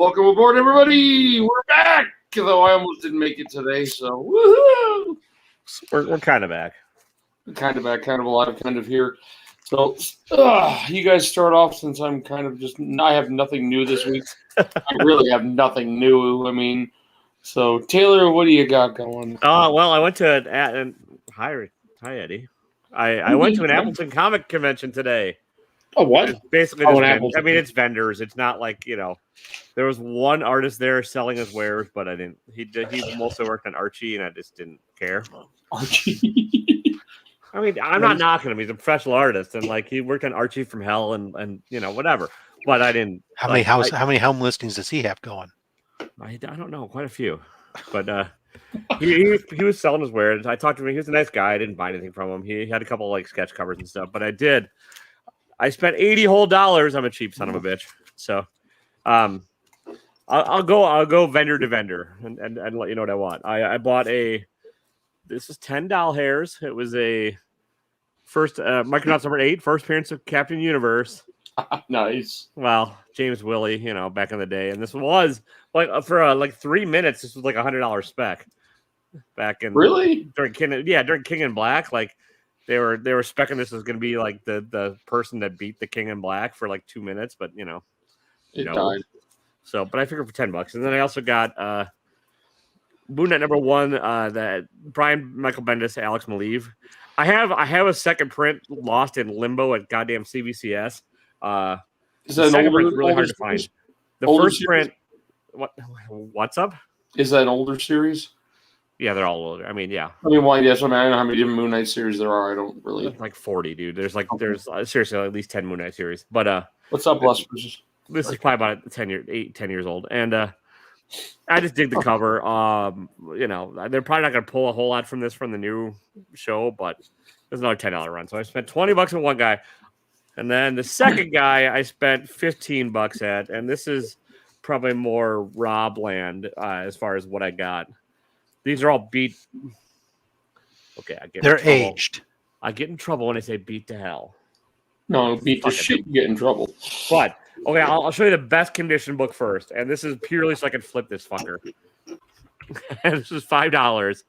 welcome aboard, everybody. We're back. Though I almost didn't make it today, so woohoo! We're kind of back. Kind of back, kind of alive, kind of here. So, you guys start off since I'm kind of I have nothing new this week. I really have nothing new. I mean, so Taylor, what do you got going? Well, I went to hi Eddie. I went to an Appleton comic convention today. Oh, what? It's basically just it's vendors. It's not like, there was one artist there selling his wares, but I didn't. He mostly worked on Archie, and I just didn't care. Archie. I mean, I'm not knocking him. He's a professional artist, and like he worked on Archie from Hell, and whatever. But I didn't. How many Helm listings does he have going? I don't know, quite a few, but he was selling his wares. I talked to him. He was a nice guy. I didn't buy anything from him. He had a couple like sketch covers and stuff, but I did. I spent $80 whole. I'm a cheap son of a bitch. So, I'll go vendor to vendor and let you know what I want. I bought this is 10 doll hairs. It was a first Micronauts number 8, first appearance of Captain Universe. Nice. Well, James Willie, back in the day, and this was like for 3 minutes. This was like $100 spec back in during King in Black. Like they were speccing this as going to be like the person that beat the King in Black for like 2 minutes, but it died. So, but I figured for $10, and then I also got Moon Knight number 1, that Brian Michael Bendis, Alex Maleev. I have a second print lost in limbo at goddamn CBCS. Is that second print's really hard to find. The first print, what's up? Is that an older series? Yeah, they're all older. I mean, yeah. I mean, well, yes. I don't know how many different Moon Knight series there are. I don't really. Like 40, dude. There's seriously at least 10 Moon Knight series. But what's up, Les? This is probably about 10 years old, and I just dig the cover. They're probably not going to pull a whole lot from the new show, but there's another $10 run. So I spent $20 on one guy, and then the second guy I spent $15 at, and this is probably more Rob land as far as what I got. These are all beat. Okay, they're aged. I get in trouble when I say beat to hell. No, beat to shit. You get in trouble. But okay, I'll show you the best condition book first, and this is purely so I can flip this fucker. And this is $5,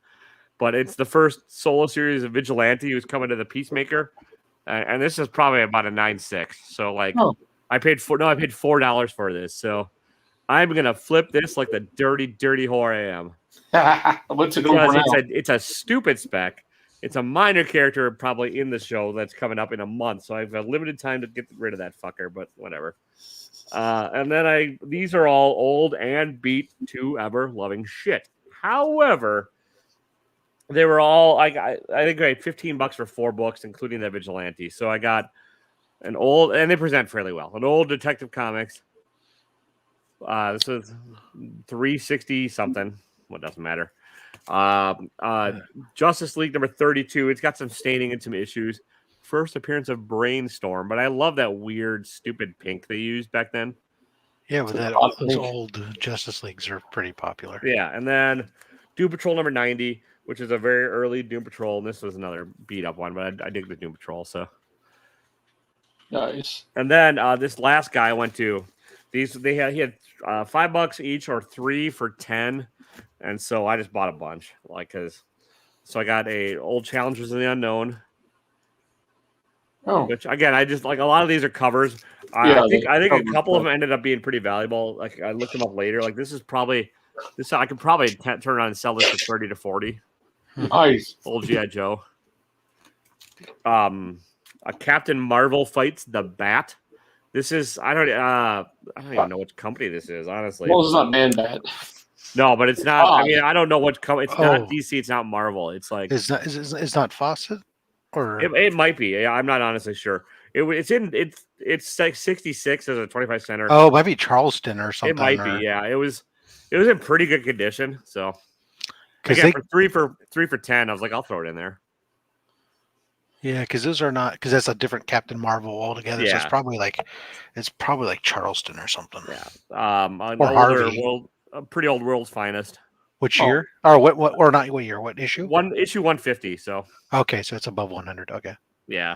but it's the first solo series of Vigilante who's coming to the Peacemaker, and this is probably about a 9.6. So I paid $4 for this. So I'm gonna flip this like the dirty whore I am. What's it going for now? It's a stupid spec. It's a minor character probably in the show that's coming up in a month, so I've a limited time to get rid of that fucker, but whatever. And then these are all old and beat to ever loving shit. However, they were all I think I had $15 for 4 books, including the Vigilante. So I got an old, and they present fairly well, an old Detective Comics. This is 360 something. What doesn't matter. Justice League number 32. It's got some staining and some issues. First appearance of Brainstorm, but I love that weird, stupid pink they used back then. Yeah, with those old Justice Leagues are pretty popular. Yeah, and then Doom Patrol number 90, which is a very early Doom Patrol, and this was another beat up one, but I dig the Doom Patrol. So nice. And then this last guy I went to. He had $5 each or 3 for 10. And so I just bought a bunch, so I got a old Challengers in the Unknown. Oh, which again, I just like a lot of these are covers. Yeah, I think a couple of them ended up being pretty valuable. Like I looked them up later. Like this I could probably turn around and sell this for 30 to 40. Nice. Old G.I. Joe. A Captain Marvel fights the Bat. This is I don't even know which company this is, honestly. Well, it's not Man Bat. No, but it's not. I mean, I don't know what company. It's not DC. It's not Marvel. It's like it's not Fawcett, or it might be. Yeah, I'm not honestly sure. It's like 66 as a 25 center. Oh, it might be Charleston or something. It might be. Yeah, it was in pretty good condition. So again, for 3 for 10, I was like, I'll throw it in there. Yeah, because those are not that's a different Captain Marvel altogether. Yeah. So it's probably like Charleston or something. Yeah. Or Harvey. A pretty old World's Finest. Which year? Or what? Or not? What year? What issue? Issue 150. So okay, so it's above 100. Okay. Yeah.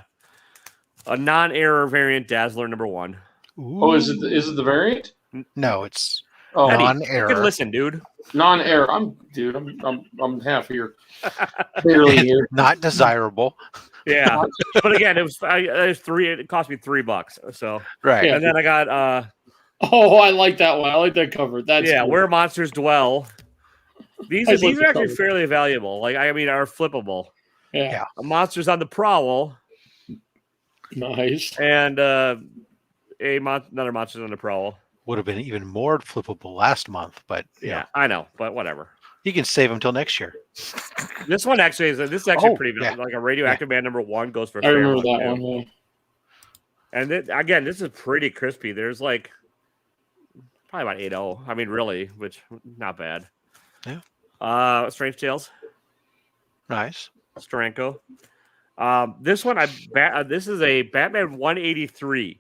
A non-error variant Dazzler number 1. Ooh. Oh, is it the variant? No, it's Oh, Eddie, non-error. fucking listen, dude. non-air. I'm half here, barely here. Not desirable. Yeah, but again, it was three. It cost me $3. So Right. Yeah. and then I got Oh, I like that one. I like that cover. That's cool. Where Monsters Dwell. These I are like these the are actually cover. fairly valuable. Like I mean, are flippable. Yeah. Monsters on the Prowl Nice. and another Monsters on the Prowl. Would have been even more flippable last month, but Yeah, I know, but whatever. you can save them till next year. This one actually is actually Oh, pretty yeah. like a Radioactive Man #1 goes for a I fair remember amount, that too. one. Yeah. And again, this is pretty crispy. There's like probably about 8.0. I mean, really, which not bad. Yeah. Strange Tales, Nice. Steranko. This one, this is a Batman 183.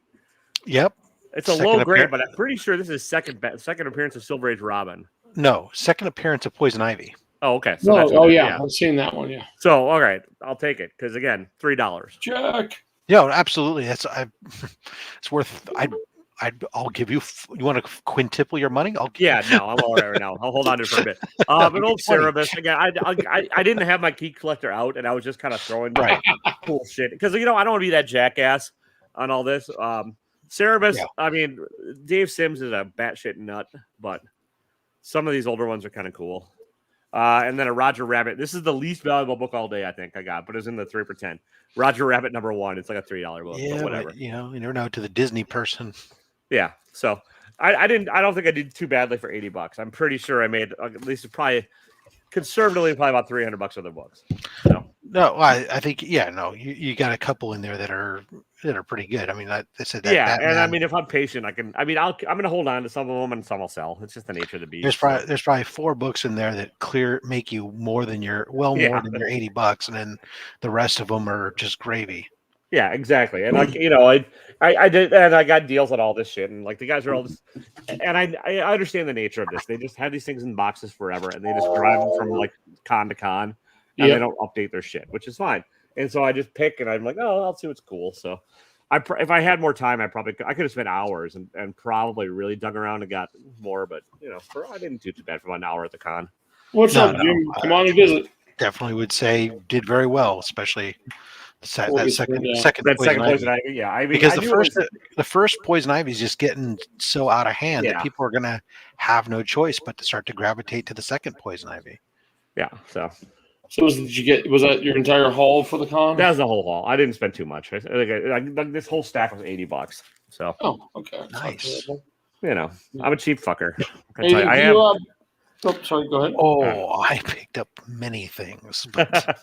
Yep. It's a low grade, but I'm pretty sure this is second appearance of Silver Age Robin. No, second appearance of Poison Ivy. Oh, okay. No, that's oh yeah, I've seen that one. Yeah. So, all right, I'll take it because again, $3. Jack. Yeah, absolutely. It's worth. I'll give you. You want to quintuple your money? Yeah, no, I'm all right now. I'll hold on to it for a bit. An old Cerebus. Again, I didn't have my key collector out, and I was just kind of throwing cool shit because I don't want to be that jackass on all this. Cerebus. Yeah. I mean, Dave Sims is a batshit nut, but some of these older ones are kind of cool. And then a Roger Rabbit. This is the least valuable book all day, I think I got, but it's in the 3 for $10. Roger Rabbit #1. It's like a $3 book. Yeah, but whatever. but, you never know to the Disney person. Yeah. So I don't think I did too badly for $80. I'm pretty sure I made at least probably conservatively about $300 worth of books. No, I think you got a couple in there that are pretty good. I mean, I said that. Yeah, Batman, and I mean, if I'm patient, I can. I mean, I'm going to hold on to some of them, and some I'll sell. It's just the nature of the beast. There's probably 4 books in there that make you more than your more than your $80, and then the rest of them are just gravy. Yeah, exactly. And like I did, and I got deals on all this shit, and like the guys are all this, and I understand the nature of this. They just have these things in boxes forever, and they just drive them from like con to con, and they don't update their shit, which is fine. And so I just pick, and I'm like, oh, I'll see what's cool. So if I had more time, I could have spent hours and probably really dug around and got more, but I didn't do too bad for about an hour at the con. What's up, Jim? Come on and visit. Definitely would say did very well, especially that second Poison Ivy. Yeah, I mean, because the first Poison Ivy is just getting so out of hand that people are gonna have no choice but to start to gravitate to the second Poison Ivy. Yeah. So was that your entire haul for the con? That was the whole haul. I didn't spend too much. This whole stack was $80. So okay, nice. I'm a cheap fucker. I am. Oh, sorry, go ahead. Oh, I picked up many things. But...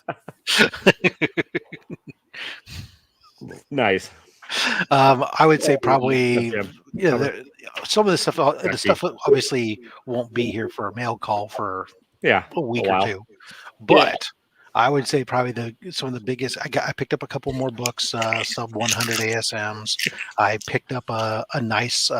Nice. I would say probably some of the stuff. The stuff obviously won't be here for a mail call for a week or two. But I would say probably some of the biggest. I picked up a couple more books, sub 100 ASMs. I picked up a nice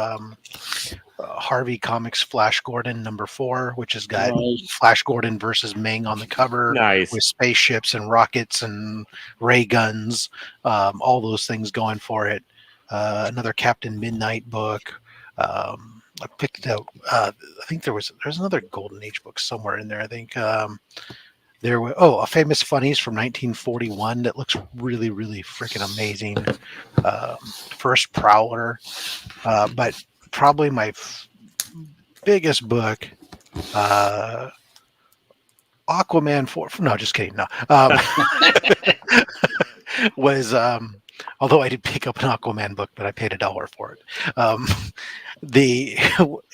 Harvey Comics Flash Gordon #4, which has got Flash Gordon versus Ming on the cover, with spaceships and rockets and ray guns, all those things going for it. Another Captain Midnight book. I picked out. I think there's another Golden Age book somewhere in there. I think. There were a Famous Funnies from 1941 that looks really, really freaking amazing. First Prowler, but probably my biggest book, Aquaman 4. No, just kidding. No, was although I did pick up an Aquaman book, but I paid $1 for it.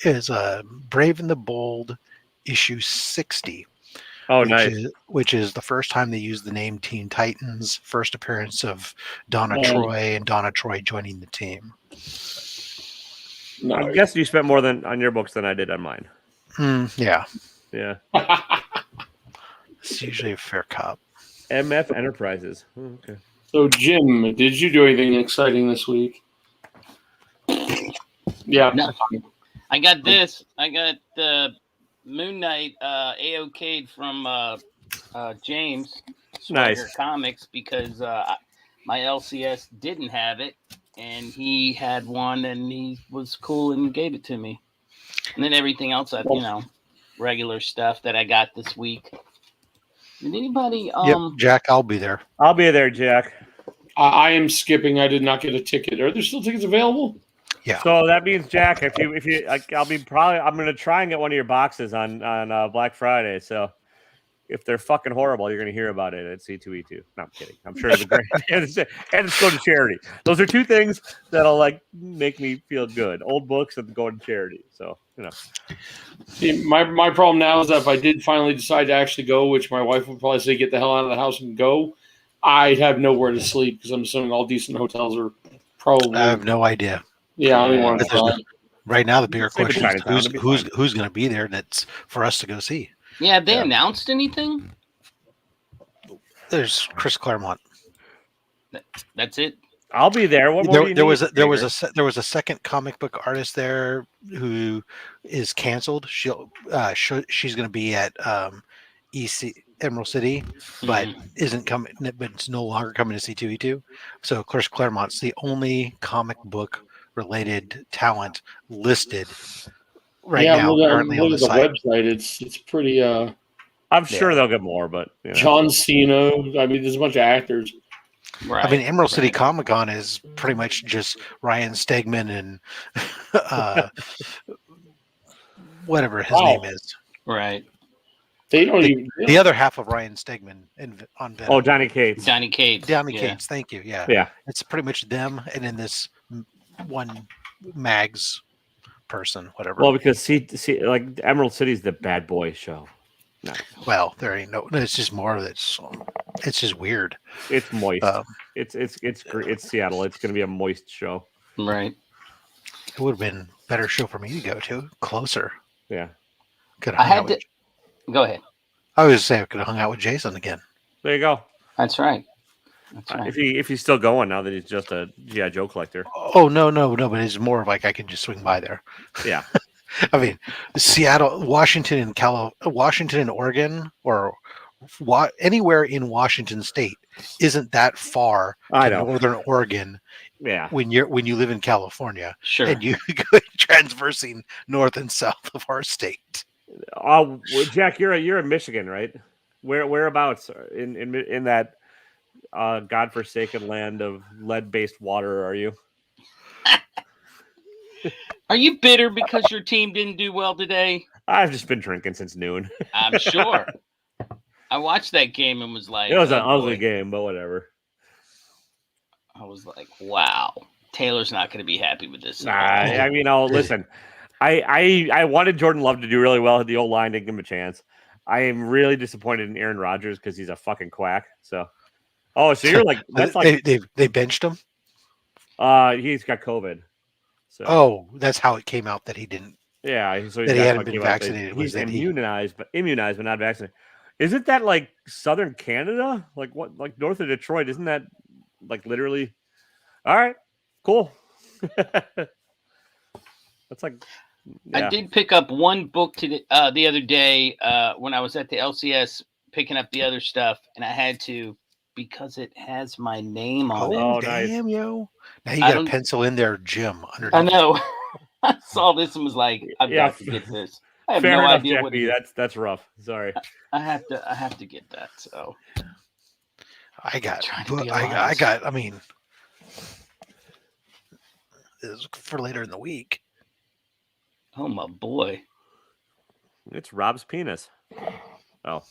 Is Brave and the Bold issue 60. Oh, nice. Which is the first time they used the name Teen Titans, first appearance of Donna Troy, and Donna Troy joining the team. I guess you spent more on your books than I did on mine. Yeah. Yeah. It's usually a fair cop. MF Enterprises. Okay. So, Jim, did you do anything exciting this week? Yeah. No. I got this. I got the Moon Knight AOK'd from James Swagger Comics because my LCS didn't have it, and he had one, and he was cool and gave it to me. And then everything else, regular stuff that I got this week. Did anybody? Yep, Jack, I'll be there. I'll be there, Jack. I am skipping. I did not get a ticket. Are there still tickets available? Yeah. So that means, Jack, if you, I'm going to try and get one of your boxes on Black Friday. So if they're fucking horrible, you're going to hear about it at C2E2. No, I'm kidding. I'm sure it's a great and it's going to charity. Those are two things that'll make me feel good. Old books and going to charity. So See, my problem now is that if I did finally decide to actually go, which my wife would probably say, get the hell out of the house and go, I'd have nowhere to sleep because I'm assuming all decent hotels are probably. I have no idea. Yeah, I don't want to try. Right now, the bigger question is who's going to be there that's for us to go see. Yeah, have they announced anything? There's Chris Claremont. That's it. I'll be there. What more there was a second comic book artist there who is canceled. She's going to be at EC Emerald City, but isn't coming. But it's no longer coming to C2E2. So Chris Claremont's the only comic book related talent listed right now. Currently on the website, it's pretty. I'm sure they'll get more, but John Cena. I mean, there's a bunch of actors. Right. I mean, Emerald City Comic Con is pretty much just Ryan Stegman and whatever his name is. Right. They don't even. The other half of Ryan Stegman on Venom. Oh, Johnny Cates. Johnny Cates. Cates. Thank you. Yeah. Yeah. It's pretty much them, and then this one Mags person, whatever. Well, because Emerald City's the bad boy show. No. Well, there ain't no. It's just more of it. It's just weird. It's moist. It's Seattle. It's going to be a moist show. Right. It would have been a better show for me to go to. Closer. Yeah. I had to. Go ahead. I was just saying I could have hung out with Jason again. There you go. That's right. That's right. If he's still going now that he's just a G.I. Joe collector. Oh no! But it's more of I can just swing by there. Yeah. I mean, Seattle, Washington, and Oregon, or anywhere in Washington State isn't that far to northern Oregon. Yeah. When you live in California, sure, and you go transversing north and south of our state. Well, Jack, you're in Michigan, right? Whereabouts in that godforsaken land of lead-based water are you? Are you bitter because your team didn't do well today? I've just been drinking since noon. I'm sure. I watched that game and was like, it was an ugly game, but whatever. I was like, wow, Taylor's not going to be happy with this. I mean, listen, I wanted Jordan Love to do really well at the old line to give him a chance. I am really disappointed in Aaron Rodgers because he's a fucking quack. So you're like, that's like they benched him. He's got COVID. So. That's how it came out that he didn't. Yeah, so he hadn't been vaccinated. He's immunized, but not vaccinated. Isn't that like Southern Canada? Like what? Like north of Detroit? Isn't that like literally? All right, cool. That's like. Yeah. I did pick up one book the other day when I was at the LCS picking up the other stuff, and I had to because it has my name on it. Oh, damn, yo! Now you got to pencil in there, Jim. Underneath. I know. I saw this and was like, "I've got to get this." I have no idea what it is. That's rough. Sorry. I have to get that. So I got. I mean, this is for later in the week. Oh my boy! It's Rob's penis. Oh,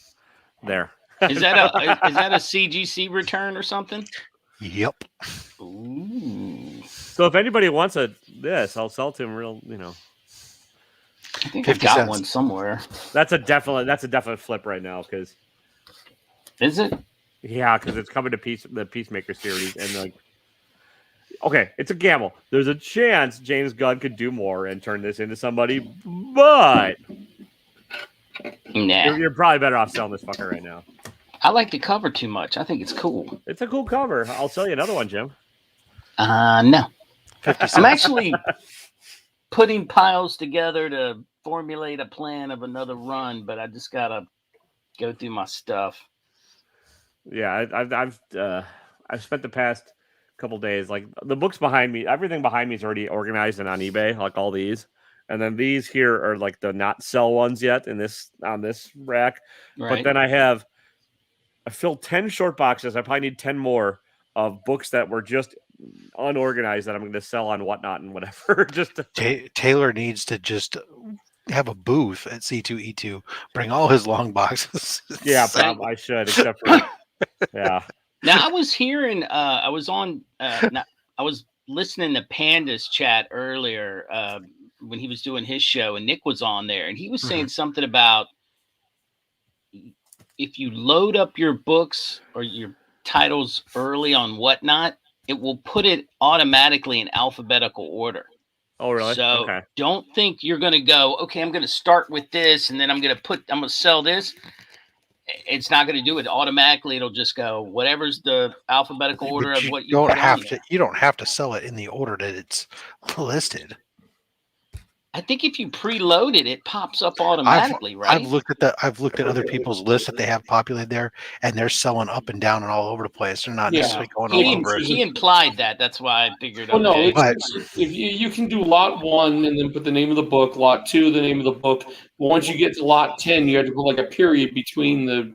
there. Is that a CGC return or something? Yep. Ooh. So if anybody wants this, I'll sell to him real. I think I've got one somewhere. That's a definite flip right now because. Is it? Yeah, because it's coming to the Peacemaker series and okay, it's a gamble. There's a chance James Gunn could do more and turn this into somebody, but nah. You're probably better off selling this fucker right now. I like the cover too much. I think it's cool. It's a cool cover. I'll sell you another one, Jim. No. I'm actually putting piles together to formulate a plan of another run, but I just gotta go through my stuff. Yeah, I've spent the past couple days like the books behind me. Everything behind me is already organized and on eBay, like all these. and then these here are like the not sell ones yet on this rack. Right. But then I filled 10 short boxes. I probably need 10 more of books that were just unorganized that I'm going to sell on Whatnot and whatever. Taylor needs to just have a booth at C2E2. Bring all his long boxes. Yeah, I should, except for yeah. Now I was hearing. I was listening to Panda's chat earlier when he was doing his show, and Nick was on there, and he was saying something about if you load up your books or your titles early on Whatnot, it will put it automatically in alphabetical order. Oh, really? So don't think you're going to go, okay, I'm going to start with this, and then I'm going to sell this. It's not going to do it automatically. It'll just go whatever's the alphabetical order of what you don't have to. You don't have to sell it in the order that it's listed. I think if you preload it, it pops up automatically, right? I've looked at other people's lists that they have populated there, and they're selling up and down and all over the place. They're not necessarily going all over it. He implied that. That's why I figured. Well, no, if you can do lot 1 and then put the name of the book, lot 2, the name of the book. Once you get to lot 10, you have to put like a period between the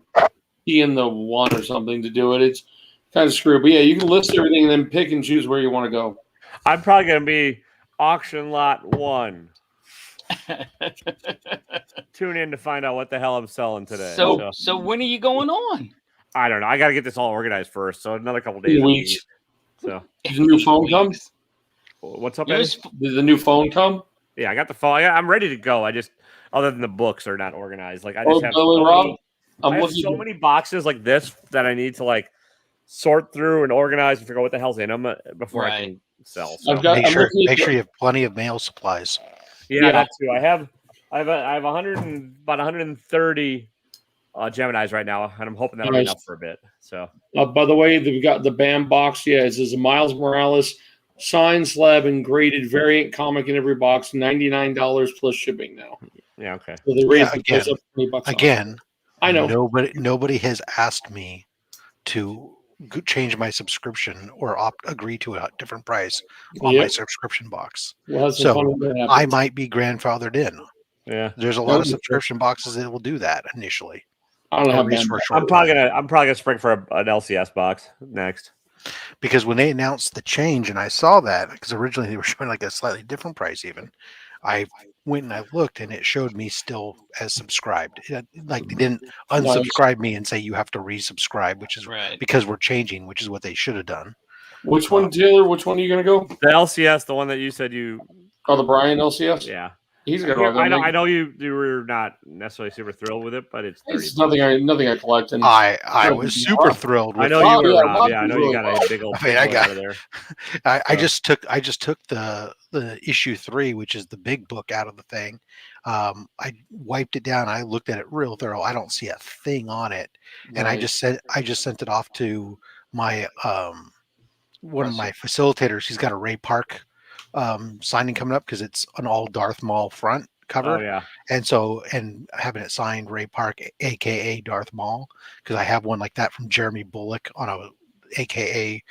P and the 1 or something to do it. It's kind of screwed. But yeah, you can list everything and then pick and choose where you want to go. I'm probably going to be auction lot 1. Tune in to find out what the hell I'm selling today. So when are you going on? I don't know. I got to get this all organized first. So another couple days. Weeks. So did the new phone come? What's up, Eddie? Did the new phone come? Yeah, I got the phone. I'm ready to go. I just, other than the books are not organized. Like I just have so many boxes like this that I need to like sort through and organize and figure out what the hell's in them before I can sell. So. Make sure you have plenty of mail supplies. Yeah, that too. I have about 130 Geminis right now, and I'm hoping that'll be enough for a bit. So, by the way, we got the BAM box. Yeah, it says a Miles Morales signed, slab, and graded variant comic in every box. $99 plus shipping now. Yeah, okay. So they raised the price up $20. Again, I know nobody has asked me to change my subscription or agree to a different price on my subscription box. Well, so I might be grandfathered in. Yeah, there's a lot of subscription boxes that will do that initially. I don't have I'm probably gonna spring for an LCS box next. Because when they announced the change and I saw that, because originally they were showing like a slightly different price even, I went and I looked and it showed me still as subscribed. Like they didn't unsubscribe me and say you have to resubscribe, which is because we're changing, which is what they should have done. Which one, Taylor? Which one are you going to go? The LCS, the one that you said you... Oh, the Brian LCS? Yeah. He's going to I know you were not necessarily super thrilled with it, but it's nothing I collect. And I was super thrilled with I know you were, Rob. Yeah, I know you got a big old out of there. I just took the issue 3, which is the big book, out of the thing. I wiped it down. I looked at it real thorough. I don't see a thing on it. And I just sent it off to my one of my facilitators. He's got a Ray Park signing coming up because it's an all Darth Maul front cover. Oh, yeah. And having it signed Ray Park, aka Darth Maul, because I have one like that from Jeremy Bullock on a aka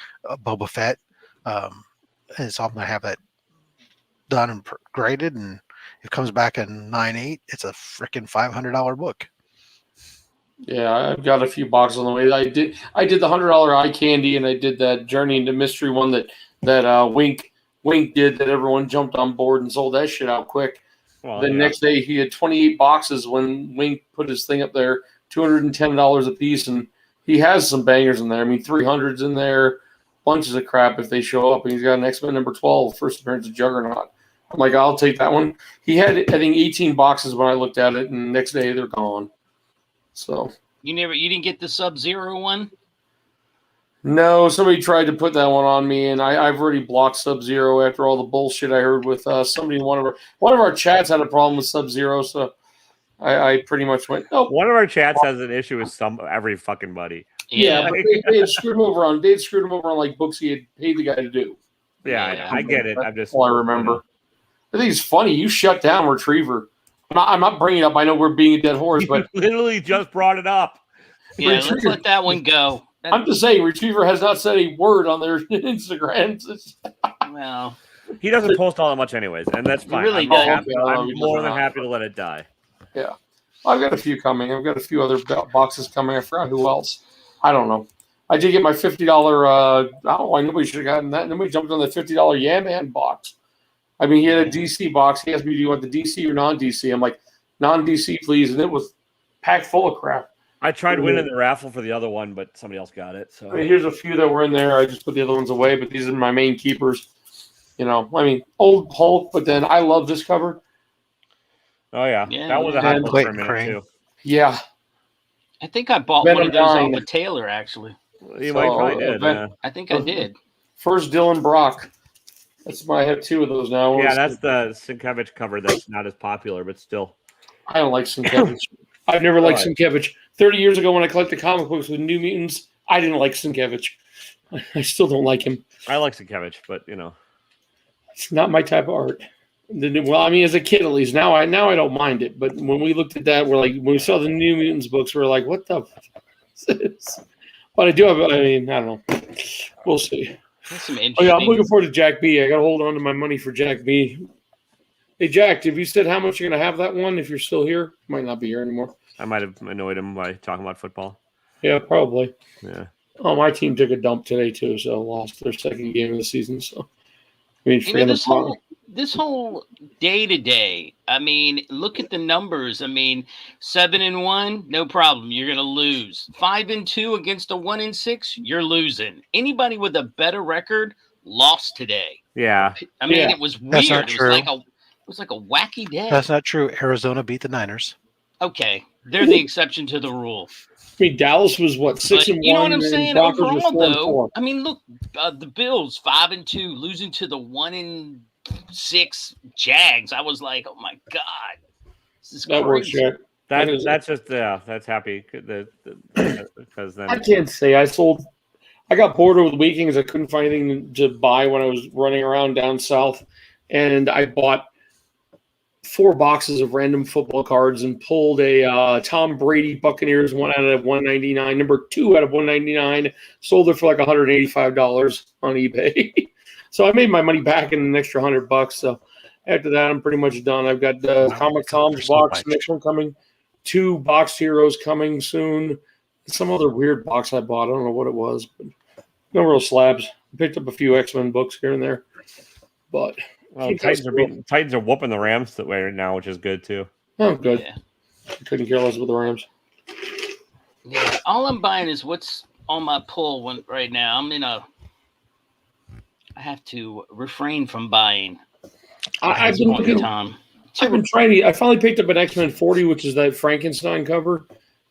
Boba Fett. And so I'm gonna have that done and graded, and it comes back in 9.8. It's a freaking $500 book. Yeah, I've got a few boxes on the way. I did the $100 eye candy, and I did that Journey into Mystery one that Wink did, that everyone jumped on board and sold that shit out quick. Well, the next day he had 28 boxes when Wink put his thing up there, $210 a piece, and he has some bangers in there. I mean, 300s in there, bunches of crap if they show up. And he's got an X-Men number 12, first appearance of Juggernaut. I'm like, I'll take that one. He had, I think, 18 boxes when I looked at it, and the next day they're gone. So you didn't get the Sub-Zero one? No, somebody tried to put that one on me, and I've already blocked Sub-Zero after all the bullshit I heard with somebody in one of our chats had a problem with Sub-Zero, so I pretty much went, nope. One of our chats has an issue with every fucking buddy. Yeah, but they had screwed him over on like books he had paid the guy to do. Yeah, I get it. That's all I remember. I think it's funny. You shut down Retriever. I'm not bringing it up. I know we're being a dead horse, but literally just brought it up. Yeah, let's let that one go. I'm just saying, Retriever has not said a word on their Instagram. Well, He doesn't post all that much anyways, and that's fine. Really I'm more than happy to let it die. Yeah. I've got a few coming. I've got a few other boxes coming. I forgot who else. I don't know. I did get my $50. I knew we should have gotten that. And then we jumped on the $50 Yeah Man box. I mean, he had a DC box. He asked me, do you want the DC or non-DC? I'm like, non-DC, please. And it was packed full of crap. I tried winning the raffle for the other one, but somebody else got it. So I mean, here's a few that were in there. I just put the other ones away, but these are my main keepers. You know, I mean, old Hulk, but then I love this cover. Oh, yeah. That was a hot one for a minute, too. Yeah. I think I bought one of those off of Taylor, actually. You might probably did. I think I did. First Dylan Brock. That's why I have two of those now. Yeah, that's the Sienkiewicz cover that's not as popular, but still. I don't like Sienkiewicz. I've never liked Sienkiewicz. 30 years ago when I collected comic books with New Mutants, I didn't like Sienkiewicz. I still don't like him. I like Sienkiewicz, but, you know. It's not my type of art. Well, I mean, as a kid at least. Now I don't mind it. But when we looked at that, we're like, when we saw the New Mutants books, we're like, what the fuck is this? But I do have, I mean, I don't know. We'll see. That's some interesting. I'm looking forward to Jack B. I got to hold on to my money for Jack B. Hey, Jack, have you said how much you're going to have that one if you're still here? Might not be here anymore. I might have annoyed him by talking about football. Yeah, probably. Yeah. Oh, my team took a dump today, too, so lost their second game of the season. So, I mean, this whole day-to-day, I mean, look at the numbers. I mean, 7-1, no problem. You're going to lose. 5-2 against a 1-6, you're losing. Anybody with a better record lost today. Yeah. I mean, it was weird. That's not true. It was like a wacky day. That's not true. Arizona beat the Niners. Okay. They're the exception to the rule. I mean, Dallas was, 6-1? You know what I'm saying? Broncos Overall, though, I mean, look, the Bills, 5-2, losing to the 1-6 Jags. I was like, oh, my God. This is crazy. That works, yeah. That's just, that's happy. Because then I can't say I got bored over the weekend because I couldn't find anything to buy when I was running around down south. And I bought 4 boxes of random football cards and pulled a Tom Brady Buccaneers one out of 199, number 2 out of 199. Sold it for like $185 on eBay. So I made my money back in an extra $100. So after that, I'm pretty much done. I've got Comic Tom's box, next one coming, 2 boxed heroes coming soon. Some other weird box I bought. I don't know what it was, but no real slabs. I picked up a few X-Men books here and there, but. Well, Titans are whooping the Rams that way now, which is good too. Oh, good. Yeah. Couldn't care less with the Rams. Yeah, all I'm buying is what's on my pull right now. I have to refrain from buying. I've been looking. I finally picked up an X-Men 40, which is that Frankenstein cover,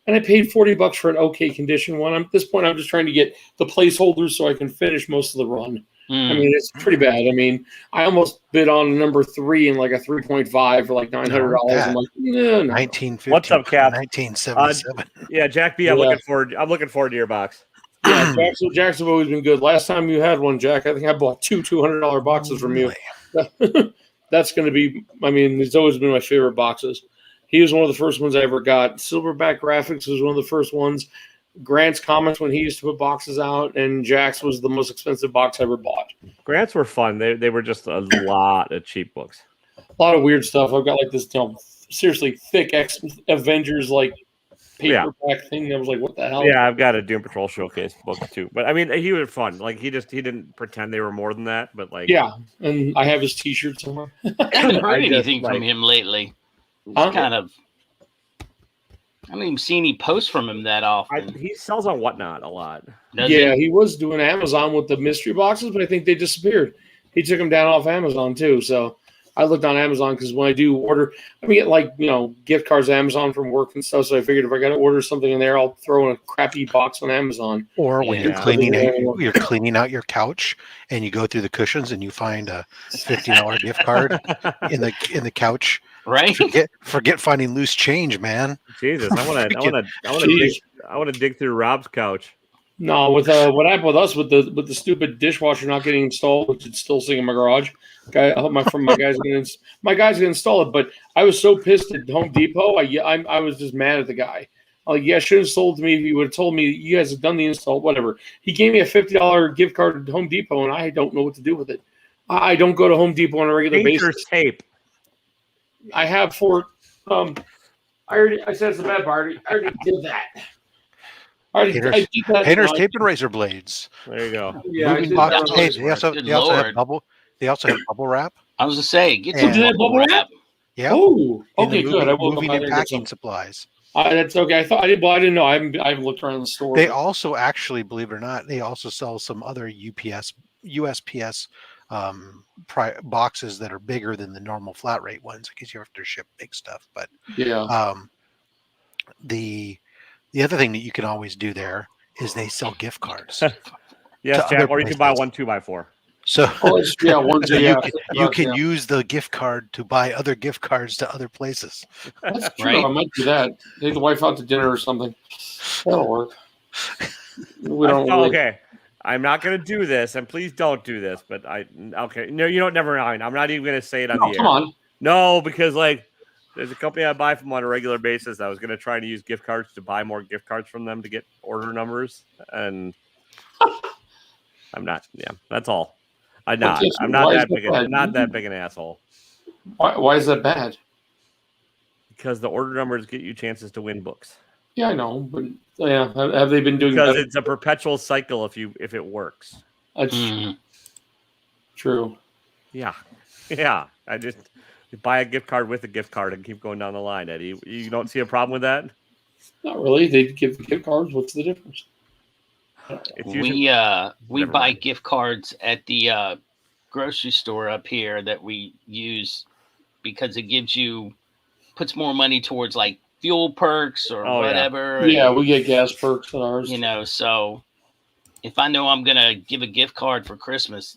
and I paid $40 for an okay condition one. At this point, I'm just trying to get the placeholders so I can finish most of the run. I mean, it's pretty bad. I mean, I almost bid on number 3 in like a 3.5 for like $900. I'm like, no. 1950. What's up, Cap? 1977. Yeah, Jack B. I'm looking forward to your box. Yeah, Jack's have always been good. Last time you had one, Jack, I think I bought 2 $200 boxes from you. That's going to be. I mean, it's always been my favorite boxes. He was one of the first ones I ever got. Silverback Graphics was one of the first ones. Grant's Comics when he used to put boxes out, and Jack's was the most expensive box I ever bought. Grant's were fun. They were just a lot of cheap books. A lot of weird stuff. I've got like this, seriously thick Avengers like paperback thing. I was like, what the hell? Yeah, I've got a Doom Patrol showcase book too. But I mean, he was fun. Like he didn't pretend they were more than that. But like, yeah, and I have his T-shirt somewhere. I haven't heard anything from him lately. He's kind of. I haven't even seen any posts from him that often. He sells on Whatnot a lot. He was doing Amazon with the mystery boxes, but I think they disappeared. He took them down off Amazon too. So I looked on Amazon because when I do order, I get like, gift cards Amazon from work and stuff. So I figured if I got to order something in there, I'll throw in a crappy box on Amazon. Or when you're cleaning out your couch and you go through the cushions and you find a $50 gift card in the couch. Right. Forget finding loose change, man. Jesus, I want to dig through Rob's couch. No, with what happened with us with the stupid dishwasher not getting installed, which is still sitting in my garage. I hope my guy's gonna install it, but I was so pissed at Home Depot. I was just mad at the guy. I'm like, should have sold to me if he would have told me you guys have done the install, whatever. He gave me a $50 gift card at Home Depot, and I don't know what to do with it. I don't go to Home Depot on a regular basis. Tape. I have for I said it's a bad part. I already did that. Painters tape and razor blades. There you go. Yeah, moving box. Hey, they also have bubble. They also have bubble wrap. I was gonna say, get some bubble wrap. Yeah. Oh, okay, good. I will moving and packing supplies. That's okay. I didn't know. I haven't looked around the store. They also actually, believe it or not, they also sell some other USPS boxes that are bigger than the normal flat rate ones because you have to ship big stuff. But yeah, the other thing that you can always do there is they sell gift cards. Yes, Jack, or you can buy 1 2x4. So, you can yeah. use the gift card to buy other gift cards to other places. That's true. Right? I might do that. Take the wife out to dinner or something. That'll work. Okay. I'm not going to do this, and please don't do this. But okay. No, you know what? Never mind. I'm not even going to say it on the air. Come on. No, because there's a company I buy from on a regular basis. I was going to try to use gift cards to buy more gift cards from them to get order numbers, and I'm not. Yeah, that's all. I'm not that big an asshole. Why is that bad? Because the order numbers get you chances to win books. Yeah, I know, but have they been doing? Because it's a perpetual cycle if it works. That's true. Yeah. I just buy a gift card with a gift card and keep going down the line, Eddie. You don't see a problem with that? Not really. They give gift cards. What's the difference? We buy gift cards at the grocery store up here that we use because it puts more money towards like fuel perks or whatever. Yeah, we get gas perks in ours. So if I know I'm gonna give a gift card for Christmas,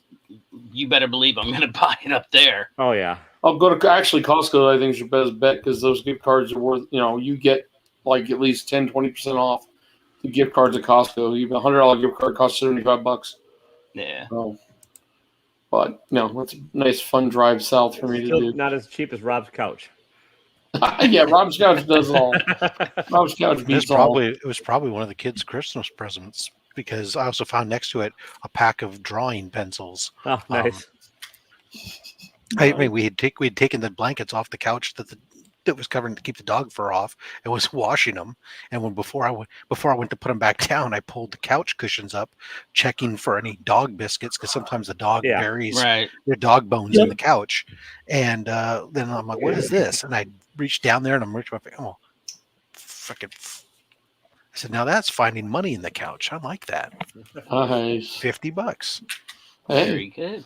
you better believe I'm gonna buy it up there. Oh yeah. I'll go to Costco. I think is your best bet because those gift cards are worth. You get like at least 10-20% off. The gift cards at Costco, even $100 gift card costs $75. Yeah. But it's a nice fun drive south for me to do. Not as cheap as Rob's couch. Yeah, Rob's couch does it all. Rob's couch beats all. It was probably one of the kids' Christmas presents because I also found next to it a pack of drawing pencils. Oh, nice. I mean, we had taken the blankets off the couch that was covering to keep the dog fur off and was washing them. And before I went to put them back down, I pulled the couch cushions up, checking for any dog biscuits because sometimes the dog buries their dog bones in the couch. And then I'm like, "What is this?" And I reached down there and I'm reaching my face. Oh, freaking! I said, "Now that's finding money in the couch. I like that." Nice. $50. Very good.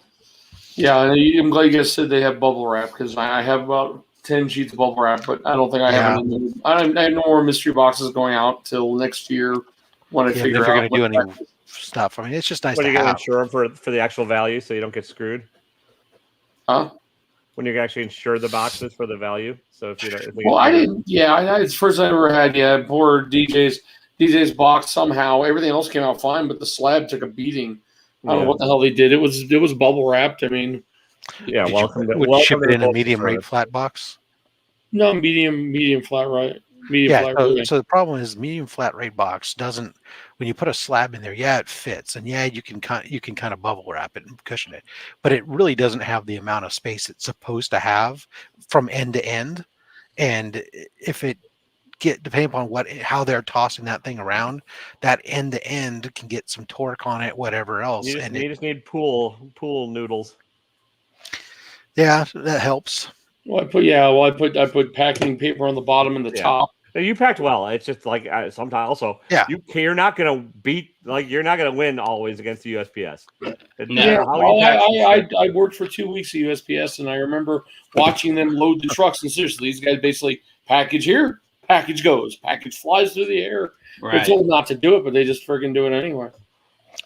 Yeah, I'm glad you guys said they have bubble wrap because I have about 10 sheets of bubble wrap, but I don't think I have any. I have no more mystery boxes going out till next year when I figure out. If you're going to do any stuff, I mean, it's just nice to have. When you're going to insure them for the actual value so you don't get screwed? Huh? When you actually insure the boxes for the value? So if you don't. Well, I didn't. Yeah, it's the first I ever had. Yeah, poor DJ's box somehow. Everything else came out fine, but the slab took a beating. I don't know what the hell they did. It was bubble wrapped. I mean. Yeah, would you ship it in a medium rate flat box? No, medium flat rate. So the problem is medium flat rate box doesn't. When you put a slab in there, it fits, and you can kind of bubble wrap it and cushion it, but it really doesn't have the amount of space it's supposed to have from end to end. And if it depending upon how they're tossing that thing around, that end to end can get some torque on it, whatever else. You just need pool noodles. Yeah, that helps. Well, I put packing paper on the bottom and the top. You packed well. It's just like sometimes also. Yeah. You're not gonna you're not gonna win always against the USPS. I worked for 2 weeks at USPS, and I remember watching them load the trucks. And seriously, these guys basically package here, package goes, package flies through the air. Right. They're told not to do it, but they just friggin' do it anyway.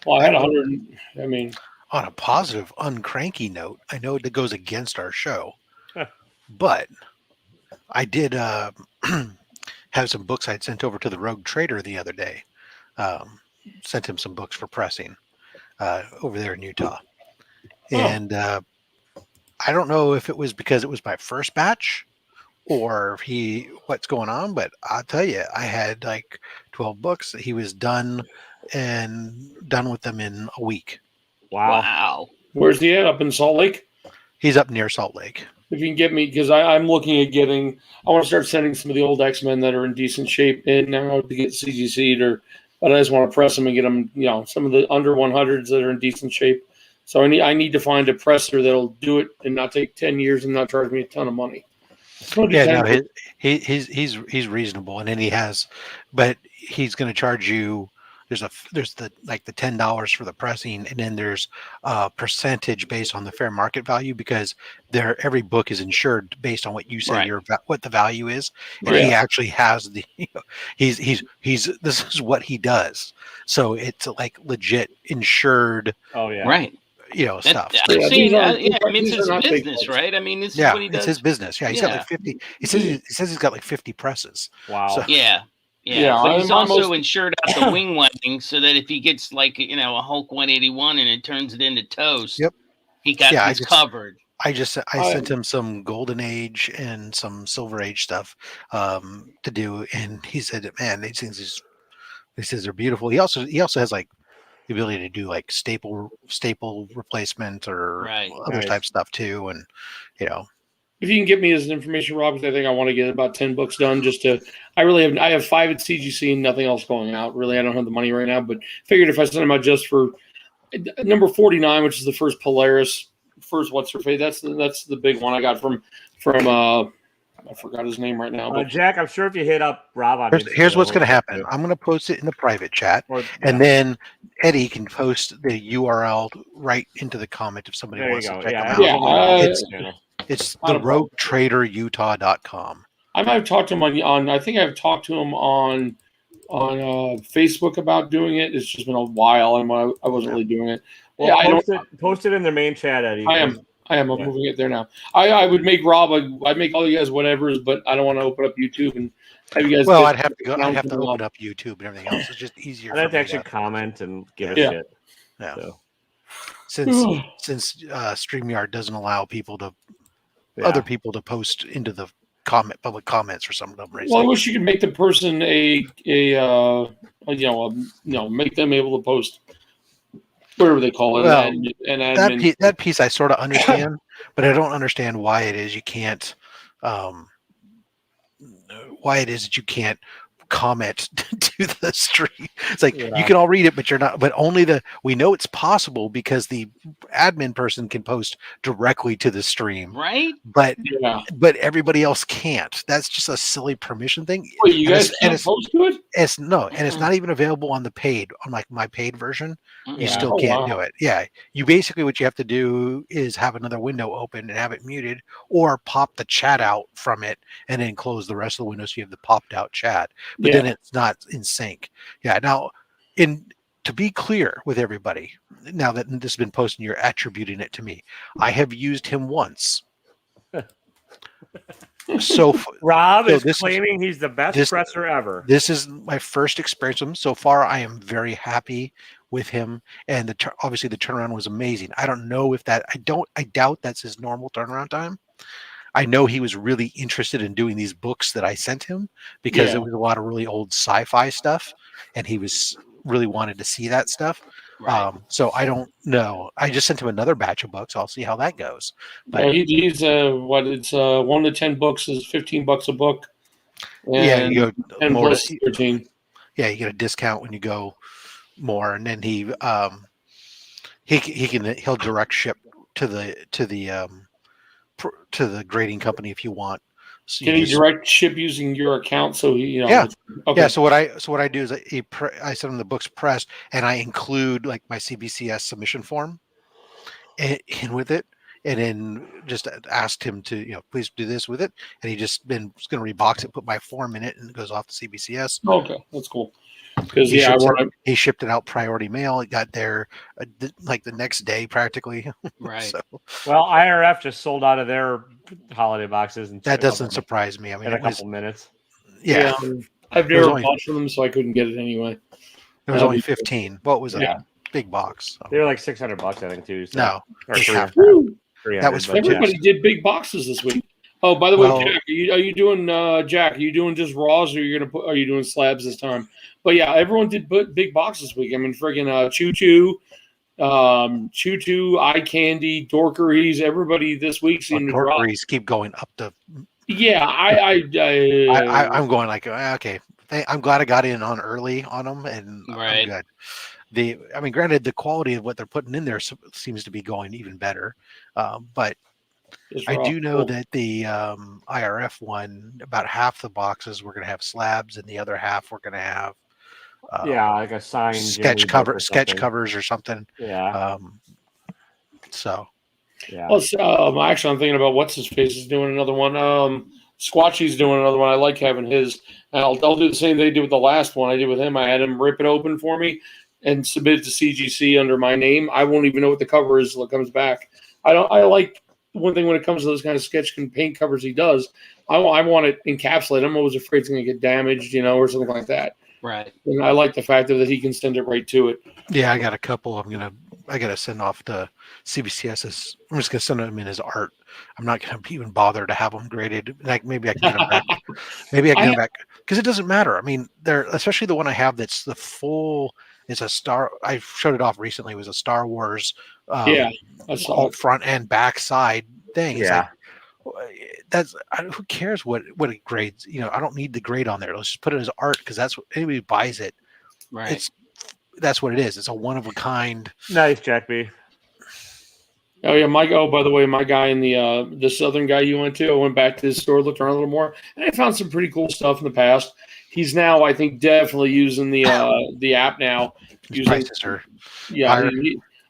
Well, I had 100. I mean. On a positive, uncranky note, I know it goes against our show, but I did have some books I'd sent over to the Rogue Trader the other day. Sent him some books for pressing over there in Utah. And I don't know if it was because it was my first batch or what's going on, but I'll tell you, I had like 12 books. He was done with them in a week. Wow. Where's he at? Up in Salt Lake? He's up near Salt Lake. If you can get me, because I'm looking at getting, I want to start sending some of the old X-Men that are in decent shape in now to get CGC'd, but I just want to press them and get them, some of the under 100s that are in decent shape. So I need to find a presser that'll do it and not take 10 years and not charge me a ton of money. Yeah, no, he's reasonable, and then but he's going to charge you. There's the $10 for the pressing, and then there's a percentage based on the fair market value, because every book is insured based on what you say what the value is, and he actually has the he's this is what he does, so it's like legit insured. Oh yeah, right. Stuff. I've seen, it's his business, right? I mean, this is what he does. It's his business. Yeah, he's got like 50. He says he's got like 50 presses. Wow. So, yeah. But he's also insured out the wing wing, so that if he gets like a Hulk 181 and it turns it into toast, he got this covered. I sent him some Golden Age and some Silver Age stuff to do, and he said, "Man, these things he says they're beautiful." He also has like the ability to do like staple replacement or other type stuff too, and if you can get me his information, Rob, because I think I want to get about 10 books done. I have 5 at CGC and nothing else going out. Really, I don't have the money right now, but figured if I send them out just for number 49, which is the first Polaris, what's her face? That's the big one I got from I forgot his name right now. But Jack, I'm sure if you hit up Rob on here's what's going to happen. I'm going to post it in the private chat, and then Eddie can post the URL right into the comment if somebody wants to check them out. It's the roguetraderutah.com. I might have talked to him on I think I've talked to him on Facebook about doing it. It's just been a while, and I wasn't really doing it. Well, post it in their main chat, Eddie. I am. I'm moving it there now. I would make Rob. I'd make all you guys whatever's, but I don't want to open up YouTube and have you guys. Well, I'd have to open up YouTube and everything else. It's just easier. I'd have to actually comment and give a shit. Yeah. So. Since StreamYard doesn't allow other people to post into the public comments for some of them. Well, I wish you could make the person make them able to post whatever they call it. Well, that piece I sort of understand, but I don't understand why it is you can't. Why it is that you can't comment to the stream. It's like you can all read it, but you're not. But we know it's possible because the admin person can post directly to the stream, right? But everybody else can't. That's just a silly permission thing. Wait, you guys can't post to it? It's not even available on my paid version. You still can't do it. Yeah, you basically what you have to do is have another window open and have it muted, or pop the chat out from it and then close the rest of the window so you have the popped out chat. But then it's not in sync. Yeah. Now, to be clear with everybody, now that this has been posted, you're attributing it to me. I have used him once. So Rob is claiming he's the best presser ever. This is my first experience with him. So far, I am very happy with him, and obviously the turnaround was amazing. I don't know if I doubt that's his normal turnaround time. I know he was really interested in doing these books that I sent him because it was a lot of really old sci-fi stuff, and he was really wanted to see that stuff. Right. So I don't know. I just sent him another batch of books. I'll see how that goes. But he's 1 to 10 books is $15 a book. And you go 10 more plus 13. Yeah, you get a discount when you go more, and then he'll direct ship to the grading company if you want. So can he direct ship using your account? So he, Okay. Yeah. So what I do is I send him the books pressed, and I include like my CBCS submission form in with it, and then just asked him to please do this with it, and he just going to rebox it, put my form in it, and it goes off to CBCS. Okay, that's cool. Because he shipped it out priority mail. It got there like the next day practically. Right. So, well, IRF just sold out of their holiday boxes, and that doesn't surprise me. I mean, in a couple minutes. Yeah, I've never bought from them, so I couldn't get it anyway. It was only 15. What was a big box? So. They were like $600, I think, too. So. No, or that was everybody did big boxes this week. Oh, by the way, Jack, are you doing Jack? Are you doing just raws, or are you doing slabs this time? But yeah, everyone did big boxes this week. I mean, friggin' Choo Choo, Choo Choo, Eye Candy, Dorkeries. Everybody this week seemed to drop. Dorkeries keep going up to. Yeah, I'm going like, okay. I'm glad I got in on early on them, and I'm good. Granted, the quality of what they're putting in there seems to be going even better, but I do know that the IRF one, about half the boxes we're going to have slabs, and the other half we're going to have like a signed sketch covers or something. Yeah. So. Yeah. Well, actually, I'm thinking about what's his face is doing another one. Squatchy's doing another one. I like having his. And I'll do the same they did with the last one I did with him. I had him rip it open for me and submit it to CGC under my name. I won't even know what the cover is until it comes back. I like one thing when it comes to those kind of sketch and paint covers he does. I want it encapsulated. I'm always afraid it's going to get damaged, or something like that. Right. And I like the fact that he can send it right to it. Yeah, I got a couple. I got to send off to CBCS. I'm just going to send them in as art. I'm not going to even bother to have them graded. Like maybe I can get them back. Maybe I can get them back because it doesn't matter. I mean, they're especially the one I have that's the full. It's a Star. I showed it off recently. It was a Star Wars. All front and back side thing. Yeah. That's who cares what it grades. I don't need the grade on there. Let's just put it as art because that's what anybody who buys it. Right. That's what it is. It's a one of a kind. Nice, Jack B. Oh yeah, by the way, my guy in the Southern guy you went to, I went back to his store, looked around a little more, and I found some pretty cool stuff in the past. He's now, I think, definitely using the app now. His prices are higher.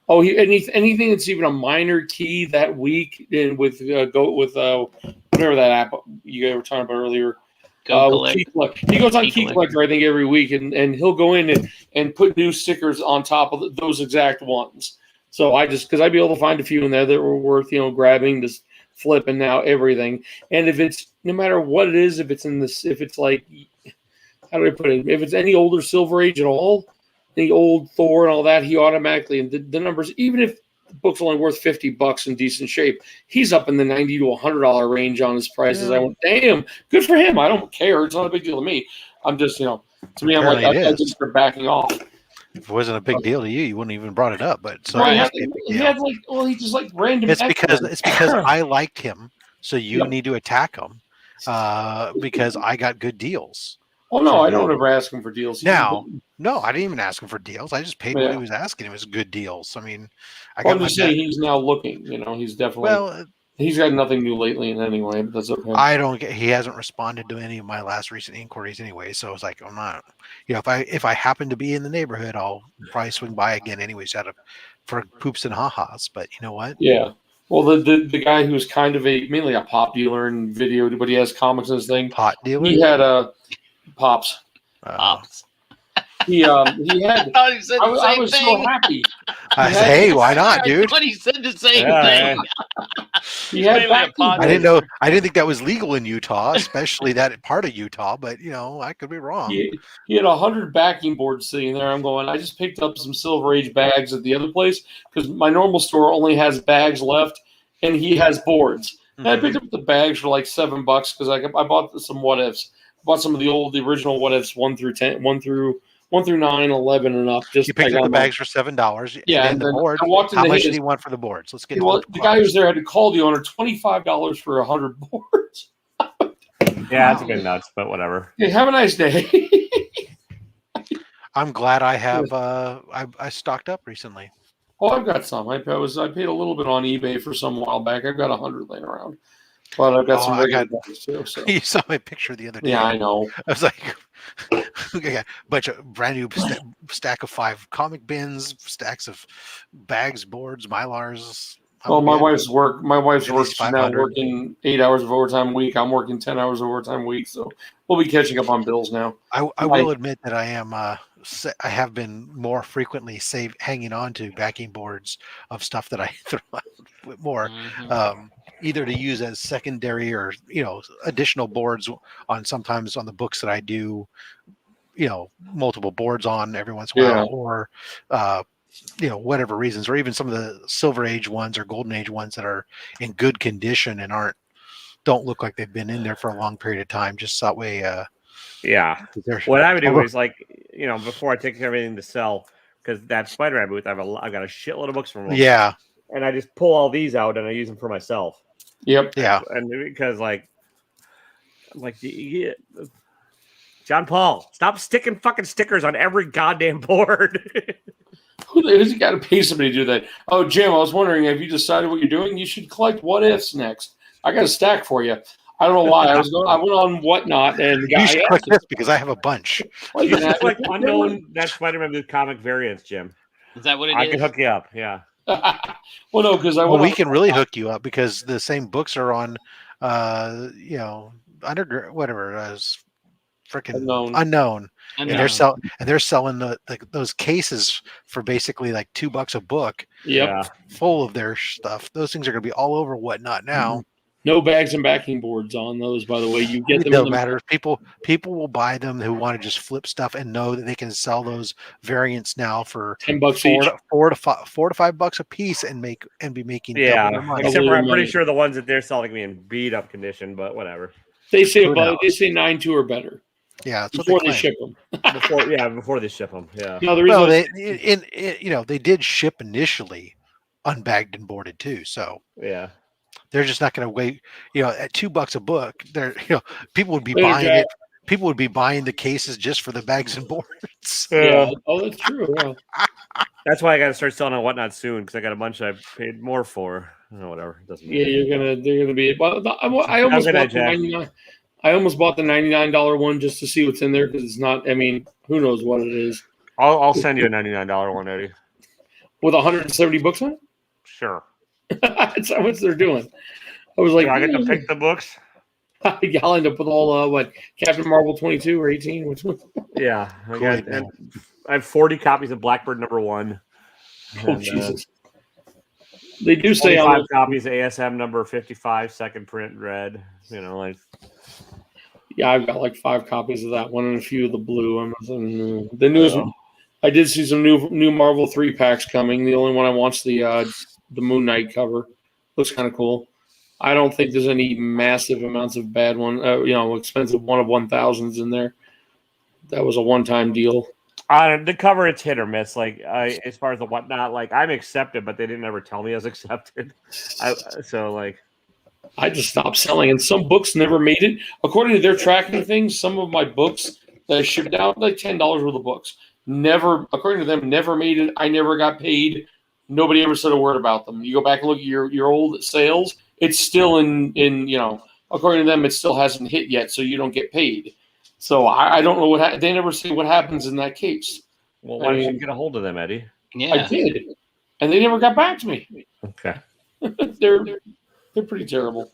Anything that's even a minor key that week with whatever that app you guys were talking about earlier. He goes on Key Collector, I think, every week, and he'll go in and put new stickers on top of those exact ones. So because I'd be able to find a few in there that were worth, grabbing, just flipping now everything. And if it's no matter what it is, if it's like, how do I put it? If it's any older Silver Age at all, the old Thor and all that, he automatically, and the numbers, even if the book's only worth $50 in decent shape, he's up in the $90 to $100 range on his prices. Yeah. I went, damn, good for him. I don't care. It's not a big deal to me. I'm just, to me, I'm like, I just start backing off. If it wasn't a big deal to you, you wouldn't even brought it up. But so he just like random. It's because I liked him, so you need to attack him because I got good deals. Well, no, I don't ever ask him for deals. No, I didn't even ask him for deals. I just paid what he was asking. It was good deals. I mean, I'm just saying he's now looking. He's definitely he's got nothing new lately in any way, but that's okay. He hasn't responded to any of my last recent inquiries anyway. So it's like I'm not. If I happen to be in the neighborhood, I'll probably swing by again anyways for poops and ha-has. But you know what? Yeah. Well, the guy who's kind of mainly a pop dealer and video, but he has comics in his thing. Pot dealer. He had Pops. He had. I was so happy. Hey, why not, dude? But he said the same thing. He had I didn't know. I didn't think that was legal in Utah, especially that part of Utah. But I could be wrong. He had 100 backing boards sitting there. I'm going. I just picked up some Silver Age bags at the other place because my normal store only has bags left, and he has boards. And I picked up the bags for like $7 because I bought some what ifs. Bought some of the original what ifs 1 through 10, 1 through 9, 11, and up. Just you picked up the bags for $7. Yeah, and the board. How much did he want for the boards? Let's get. The guy who was there had to call the owner $25 for 100 boards. Yeah, that's a bit nuts, but whatever. Hey, have a nice day. I'm glad I have. I stocked up recently. Oh, I've got some. I paid a little bit on eBay for some while back. I've got 100 laying around. But I've got some regular bags too. So. You saw my picture the other day. Yeah, I know. I was like, okay, a bunch of brand new stack of 5 comic bins, stacks of bags, boards, Mylars. Well, my wife's work. She's now working 8 hours of overtime a week. I'm working 10 hours of overtime a week. So we'll be catching up on bills now. I will admit that I am. I have been more frequently hanging on to backing boards of stuff that I throw out more. Mm-hmm. Either to use as secondary or additional boards sometimes on the books that I do, multiple boards on every once in a while, or whatever reasons, or even some of the Silver Age ones or Golden Age ones that are in good condition and don't look like they've been in there for a long period of time. Just that way. Yeah. What I would do is before I take everything to sell, because that Spider-Man booth, I've got a shitload of books from them. Yeah. And I just pull all these out and I use them for myself. Yep. Yeah. And because John Paul, stop sticking fucking stickers on every goddamn board. Who's got to pay somebody to do that? Oh, Jim, I was wondering, have you decided what you're doing? You should collect what ifs next. I got a stack for you. I don't know why. I went on Whatnot and the guy you should collect this because I have a bunch. Well, you should like unknown that Spider-Man with comic variants, Jim. Is that what it is? I can hook you up. Yeah. Well, no, because we can really hook you up because the same books are on, whatever as freaking unknown. And they're selling those cases for basically like $2 a book. Yeah, full of their stuff. Those things are going to be all over Whatnot now. No bags and backing boards on those, by the way. You get them. It doesn't matter. People will buy them who want to just flip stuff and know that they can sell those variants now for $10 $4 to $5 a piece and be making double their money. Except for I'm pretty sure the ones that they're selling me in beat up condition, but whatever. They say 9.2 or better. Yeah, that's before they ship them. Before they ship them. Yeah. No, they did ship initially, unbagged and boarded too. So yeah. They're just not going to wait. At $2 a book, people would be buying it. People would be buying the cases just for the bags and boards. Yeah. Oh, that's true. Yeah. That's why I got to start selling on Whatnot soon because I got a bunch I paid more for. Whatever. It doesn't matter. Yeah, they're gonna be. Well, I almost bought the $99. I almost bought the $99 one just to see what's in there because it's not. I mean, who knows what it is? I'll send you a $99 one, Eddie. With 170 books on it. Sure. That's how much they're doing. I was like, I get to pick the books. I'll end up with all Captain Marvel 22 or 18. Which one? Yeah, I have 40 copies of Blackbird #1. Oh Jesus! They do say 5 copies of ASM number 55, second print, red. Yeah, I've got like 5 copies of that one and a few of the blue. The newest. I did see some new Marvel 3-packs coming. The only one I watched the Moon Knight cover. Looks kind of cool. I don't think there's any massive amounts of bad expensive 1 of 1,000s in there. That was a one-time deal. The cover, it's hit or miss. As far as the Whatnot, I'm accepted, but they didn't ever tell me I was accepted. I just stopped selling, and some books never made it. According to their tracking things, some of my books that I shipped out, like $10 worth of books, according to them, never made it. I never got paid. Nobody ever said a word about them. You go back and look at your old sales, it's still in according to them, it still hasn't hit yet, so you don't get paid. So I don't know they never say what happens in that case. Well, why didn't you get a hold of them, Eddie? Yeah, I did, and they never got back to me. Okay, they're pretty terrible.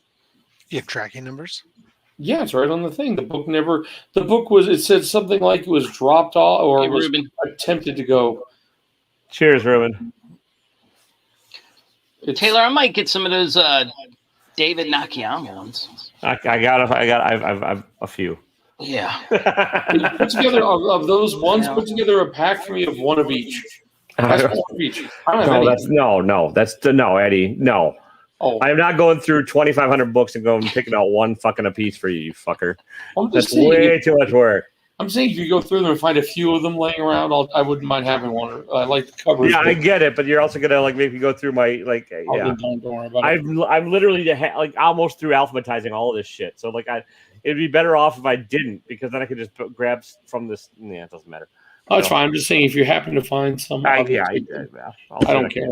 You have tracking numbers? Yeah, it's right on the thing. The book was. It said something like it was dropped off or was attempted to go. Cheers, Ruben. Taylor, I might get some of those David Nakayama ones. I've a few. Yeah. Put together of those ones. Put together a pack for me of one of each. That's one of each. I don't have any. Eddie. No. Oh. I'm not going through 2,500 books and going and picking out one fucking a piece for you fucker. That's way too much work. I'm saying if you go through them and find a few of them laying around, I wouldn't mind having one. I like the covers. Yeah, I get it, but you're also gonna make me go through my Don't worry about it. I'm literally almost through alphabetizing all of this shit. So it'd be better off if I didn't because then I could just grab from this. Yeah, it doesn't matter. Oh, it's fine. I'm just saying if you happen to find some. I don't care.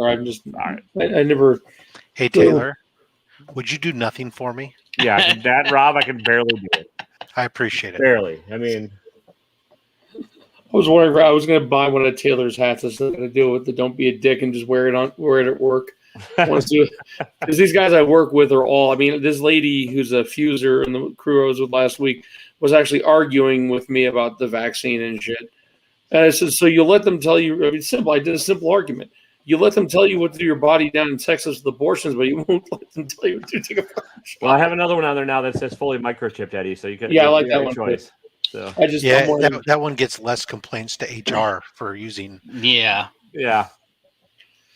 I'm just. All right. I never. Hey Taylor, would you do nothing for me? Yeah, that Rob, I can barely do it. I appreciate it. Barely. I mean. I was wondering if I was going to buy one of Taylor's hats. I was going to deal with the "Don't be a dick" and just wear it at work. Because these guys I work with are all. I mean, this lady who's a fuser and the crew I was with last week was actually arguing with me about the vaccine and shit. And I said, "So you let them tell you?" I mean, simple. I did a simple argument. You let them tell you what to do your body down in Texas with abortions, but you won't let them tell you what to take a shot. Well, I have another one on there now that says fully microchipped, Eddie. So you can. Yeah, I like that one. Choice. So. That one gets less complaints to HR for using. Yeah. Well,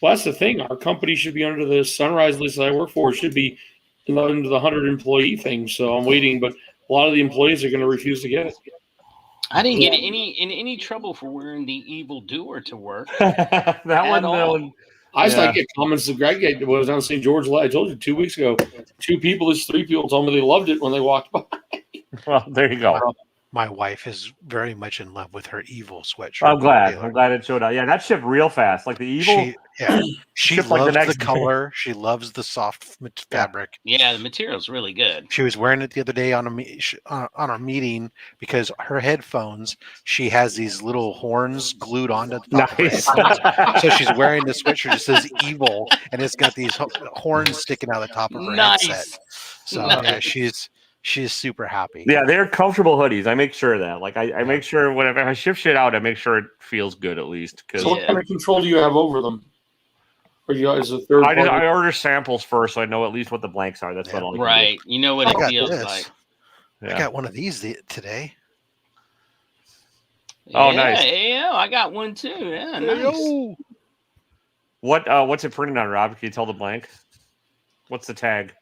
that's the thing. Our company should be under the Sunrise list that I work for. Should be under the 100 employee thing. So I'm waiting, but a lot of the employees are going to refuse to get it. I didn't get in any trouble for wearing the evil doer to work. that one. I just like get comments to Greg when I was on St. George. I told you 2 weeks ago, 3 people told me they loved it when they walked by. Well, there you go. My wife is very much in love with her evil sweatshirt. I'm glad. I'm glad it showed up. Yeah, that shipped real fast. Like the evil. She loves the color. She loves the soft fabric. Yeah, the material's really good. She was wearing it the other day on our meeting because her headphones. She has these little horns glued onto the top of her headphones. So she's wearing the sweatshirt that says "evil" and it's got these horns sticking out of the top of her headset. So yeah, she's super happy. Yeah, they're comfortable hoodies. I make sure of that. Like I make sure whenever I ship shit out, I make sure it feels good at least. So what kind of control do you have over them? Or you as a third party? I order samples first, so I know at least what the blanks are. That's what I'll right. You know what it feels like. Yeah. I got one of these today. Oh, nice. Yeah, I got one too. Yeah, nice. What's it printed on, Rob? Can you tell the blank? What's the tag?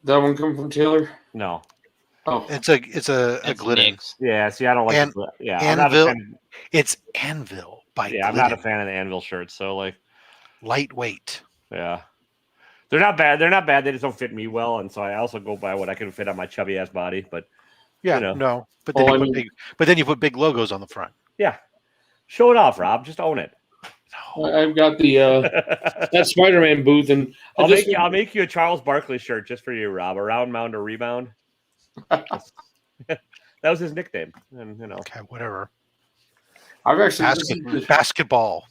That one come from Taylor? No. Oh, it's a Glidden. Yeah, see, I don't like. Anvil. It's Anvil by. Yeah, I'm not a fan of the Anvil shirts. So like, lightweight. Yeah, they're not bad. They're not bad. They just don't fit me well, and so I also go by what I can fit on my chubby ass body. But yeah, no. But then you put big logos on the front. Yeah, show it off, Rob. Just own it. I've got the that Spider-Man booth, and I'll make you a Charles Barkley shirt just for you, Rob. A round mound or rebound. That was his nickname, and Okay, whatever. I've actually basketball.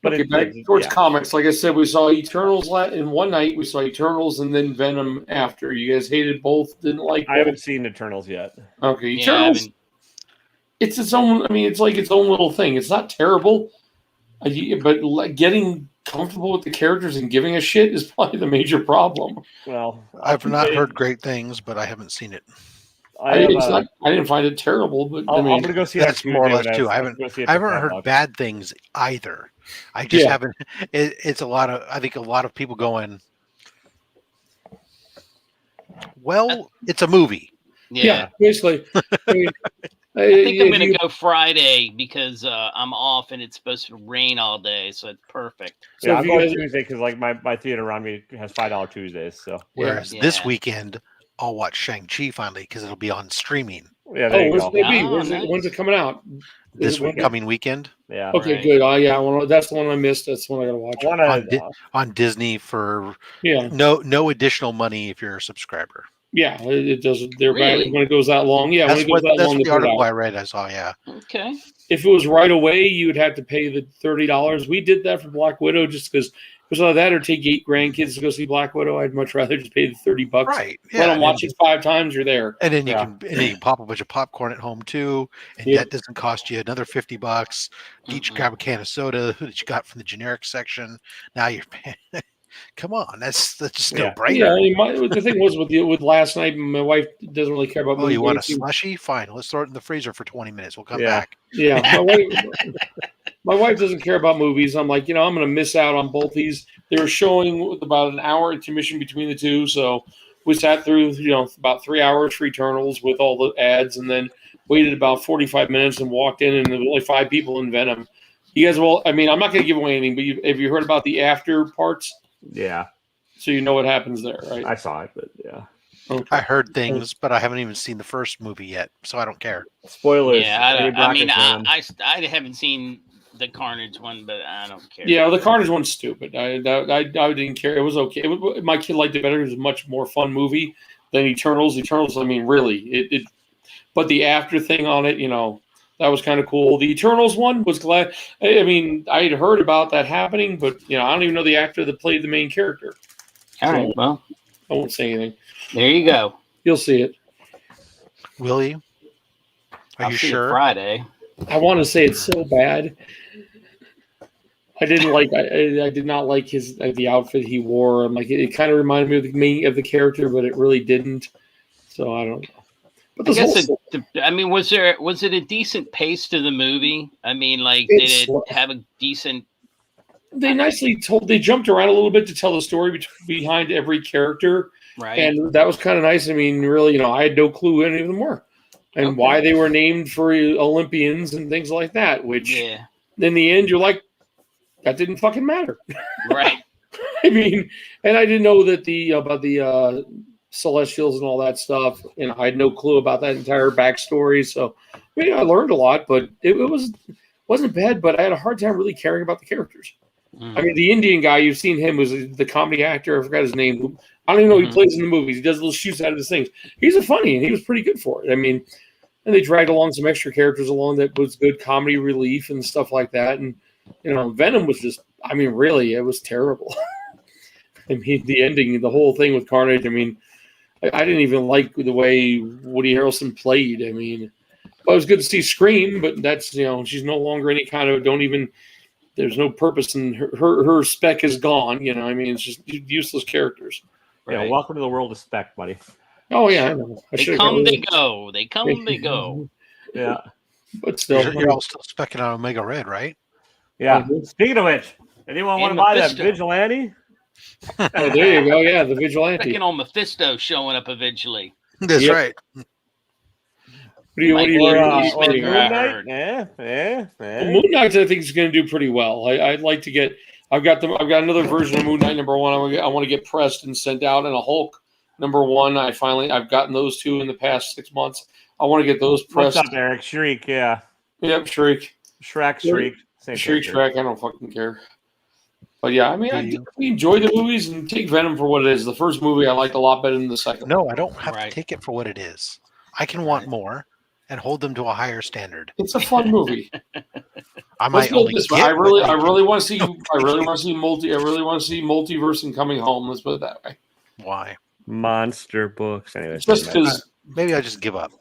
But okay, back towards comics, like I said, we saw Eternals in one night. We saw Eternals and then Venom after. You guys hated both, didn't like. I haven't seen Eternals yet. Okay, Eternals. It's its own. I mean, it's like its own little thing. It's not terrible. But getting comfortable with the characters and giving a shit is probably the major problem. Well, I've not heard great things, but I haven't seen it. I didn't find it terrible, but I'm going to go see it. That's more or less too. I haven't heard bad things either. I just haven't. It's a lot of. I think a lot of people going. Well, it's a movie. Yeah, basically. I think I'm going to go Friday because I'm off and it's supposed to rain all day, so it's perfect. So I'm going Tuesday because like my theater around me has $5 Tuesdays. So whereas this weekend I'll watch Shang-Chi finally because it'll be on streaming. Yeah. When's it coming out? This coming weekend. Yeah. Okay, good. That's the one I missed. That's the one I got to watch. On Disney for no additional money if you're a subscriber. Yeah, it doesn't. They're bad when it goes that long. Yeah, that's what the article I read. I saw. Yeah. Okay. If it was right away, you would have to pay the $30. We did that for Black Widow just because of that, or take 8 grandkids to go see Black Widow. I'd much rather just pay the $30. Right. Yeah. Let them watch it 5 times. You're there, and then you can pop a bunch of popcorn at home too, and that doesn't cost you another $50. Each grab a can of soda that you got from the generic section. Now you're paying. Come on, that's just no brainer. Yeah, I mean, the thing was with last night, my wife doesn't really care about. Oh, you want a slushy? Fine, let's throw it in the freezer for 20 minutes. We'll come back. Yeah, my wife doesn't care about movies. I'm like, I'm going to miss out on both these. They were showing with about an hour intermission between the two, so we sat through about 3 hours for Eternals with all the ads, and then waited about 45 minutes and walked in, and there were only 5 people in Venom. You guys will. I mean, I'm not going to give away anything, but have you heard about the after parts? Yeah. So you know what happens there, right? I saw it, but yeah. Okay. I heard things, but I haven't even seen the first movie yet, so I don't care. Spoilers. Yeah, I haven't seen the Carnage one, but I don't care. Yeah, the Carnage one's stupid. I didn't care. It was okay. My kid liked it better. It was a much more fun movie than Eternals. Eternals, I mean, really, it. But the after thing on it, that was kind of cool. The Eternals one was glad. I mean, I had heard about that happening, but I don't even know the actor that played the main character. All right, well, I won't say anything. There you go. You'll see it. Will you? Are you sure? Friday. I want to say it's so bad. I didn't like. I did not like the outfit he wore. I'm like, it kind of reminded me of the character, but it really didn't. So I don't know. But was it a decent pace to the movie? I mean, like, did it have a decent? They nicely told. They jumped around a little bit to tell the story behind every character. Right. And that was kind of nice. I mean, really, I had no clue who any of them were and why they were named for Olympians and things like that, which in the end, you're like, that didn't fucking matter. Right. I mean, and I didn't know that about the Celestials and all that stuff. I had no clue about that entire backstory. So, I mean, I learned a lot, but it wasn't bad, but I had a hard time really caring about the characters. I mean, the Indian guy, you've seen him, was the comedy actor. I forgot his name. I don't even know who he plays in the movies. He does little shoots out of his things. He's a funny, and he was pretty good for it. I mean, and they dragged along some extra characters along that was good comedy relief and stuff like that. And, Venom was just, I mean, really, it was terrible. I mean, the ending, the whole thing with Carnage, I mean, I didn't even like the way Woody Harrelson played. I mean, well, it was good to see Scream, but that's, she's no longer any kind of, there's no purpose in her spec is gone. I mean, it's just useless characters. Right. Yeah, welcome to the world of spec, buddy. Oh, yeah. I know. They come, they go. They come, they go. Yeah. But still. You're all still specking on Omega Red, right? Yeah. Speaking of which, anyone want to buy that Vigilante? Oh, there you go. Yeah, the Vigilante. Checking on Mephisto showing up eventually. That's right. What do you Moon Knight? Moon Knight, I think, is going to do pretty well. I'd like to get. I've got another version of Moon Knight #1. I want to get pressed and sent out, and a Hulk #1. I've gotten those two in the past 6 months. I want to get those pressed. What's up, Eric? Shriek, yeah. Yep, Shriek. Shriek. Shrek. I don't fucking care. But yeah, I mean, I enjoy the movies and take Venom for what it is. The first movie I liked a lot better than the second. No, I don't have to take it for what it is. I can want more and hold them to a higher standard. It's a fun movie. I really want to see. I really want to see multiverse and Coming Home. Let's put it that way. Why? Monster books. Anyway, just because. Maybe I just give up.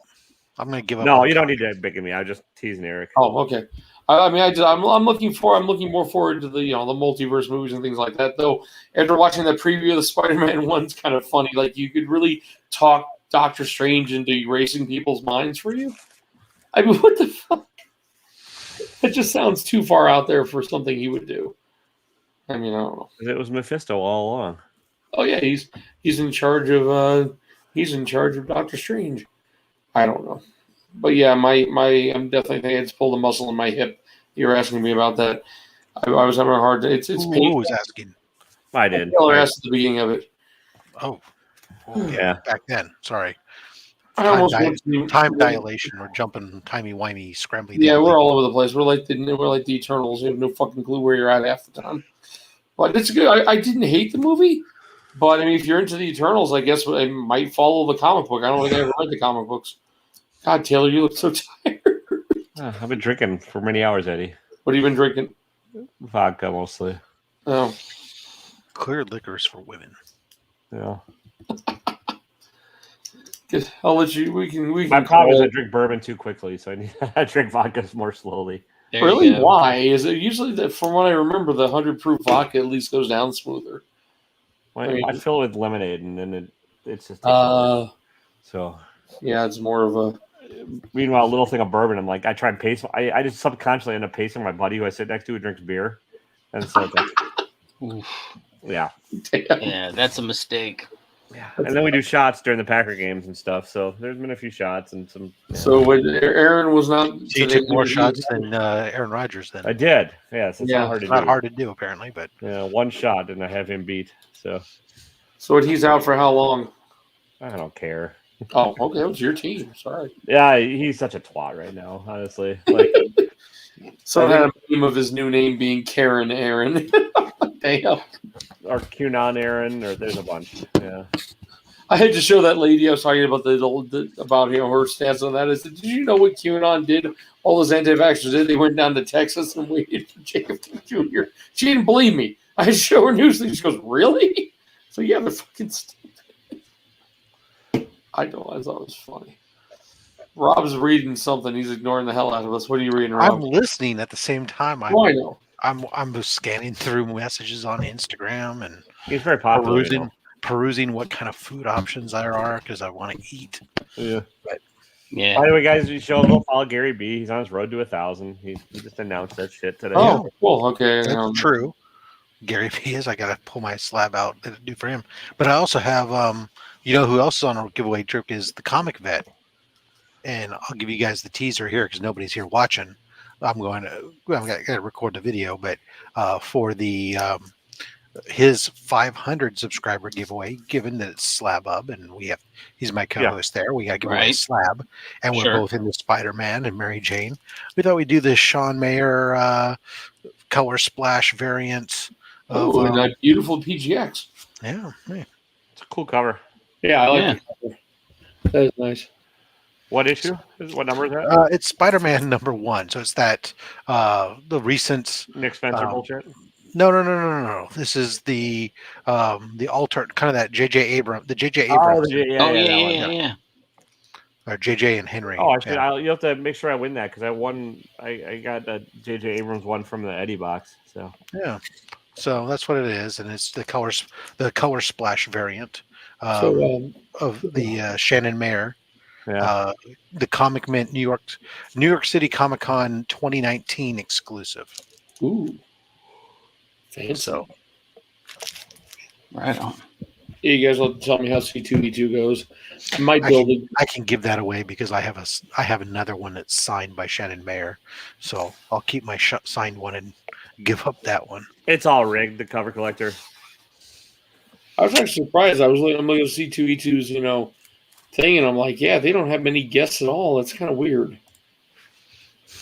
I'm going to give up. No, you don't need to big me. I was just teasing Eric. Oh, okay. I mean, I'm looking more forward to the the multiverse movies and things like that. Though after watching the preview of the Spider-Man one's kind of funny. Like you could really talk Doctor Strange into erasing people's minds for you. I mean, what the fuck? It just sounds too far out there for something he would do. I mean, I don't know. It was Mephisto all along. Oh yeah, he's in charge of Doctor Strange. I don't know. But yeah, I'm definitely thinking it's pulled a muscle in my hip. You were asking me about that. I was having a hard time. It's painful. Who was asking? I did. I asked at the beginning of it. Oh. Yeah. Back then. Sorry. Time dilation. We're jumping timey-wimey, scrambly. Yeah, we're all over the place. We're like the Eternals. You have no fucking clue where you're at half the time. But it's good. I didn't hate the movie. But, I mean, if you're into the Eternals, I guess I might follow the comic book. I don't think I ever read the comic books. God, Taylor, you look so tired. I've been drinking for many hours, Eddie. What have you been drinking? Vodka, mostly. Oh. Clear liquors for women. Yeah. I'll let you. We can. My problem is I drink bourbon too quickly, so I drink vodka more slowly. Really? Why? Is it usually that? From what I remember, the 100 proof vodka at least goes down smoother. Well, I fill it with lemonade, and then it's just. So. Yeah, it's more of a. Meanwhile, a little thing of bourbon. I'm like, I try and pace. I just subconsciously end up pacing my buddy who I sit next to who drinks beer, and so yeah. Yeah, that's a mistake. Yeah, and then we do shots during the Packer games and stuff. So there's been a few shots and some. Yeah. So when Aaron was not, so you took more shots than Aaron Rodgers. Then I did. Yes, it's not hard to do apparently, but one shot and I have him beat. So he's out for how long? I don't care. Oh, okay, that was your team. Sorry. Yeah, he's such a twat right now. Honestly, like. So I had a meme of his new name being Karen Aaron. Damn. Or QAnon Aaron, or there's a bunch. Yeah. I had to show that lady I was talking about about her stance on that. I said, "Did you know what QAnon did? All those anti-vaxxers did. They went down to Texas and waited for Jacob Jr." She didn't believe me. I had to show her news thing. She goes, "Really?" So yeah, they're fucking stupid. I thought it was funny. Rob's reading something. He's ignoring the hell out of us. What are you reading, Rob? I'm listening at the same time. I know. I'm scanning through messages on Instagram and he's very popular. Perusing what kind of food options there are because I want to eat. Yeah. But, yeah. By the way, guys, you show go follow Gary B. He's on his road to 1,000. He just announced that shit today. Oh, cool. Okay. That's true. Gary Vee is. I got to pull my slab out to do for him. But I also have, you know, who else is on a giveaway trip is the Comic Vet. And I'll give you guys the teaser here because nobody's here watching. I'm going to record the video, but for the his 500 subscriber giveaway, given that it's Slab Hub and he's my co-host there. We got to give away a slab, and we're both into Spider-Man and Mary Jane. We thought we'd do the Sean Mayer color splash variant. Oh, and that beautiful PGX. Yeah, it's a cool cover. Yeah, I like the cover. That is nice. What issue? What number is that? It's Spider-Man #1. So it's that the recent Nick Spencer bullshit. No. This is the alternate kind of that J.J. Abrams. The J.J. Abrams. Yeah. Or J.J. and Henry. Oh, you have to make sure I win that because I got a J.J. Abrams one from the Eddie box. So yeah, so that's what it is, and it's the color splash variant of the Shannon Mayer. Yeah. The Comic Mint New York City Comic Con 2019 exclusive. Ooh. Fancy. So, right on. Yeah, you guys will tell me how C2E2 goes. I might build it. I can give that away because I have another one that's signed by Shannon Mayer. So I'll keep my signed one and give up that one. It's all rigged, the cover collector. I was actually surprised. I'm looking at C2E2's, thing, and I'm like, yeah, they don't have many guests at all. It's kind of weird.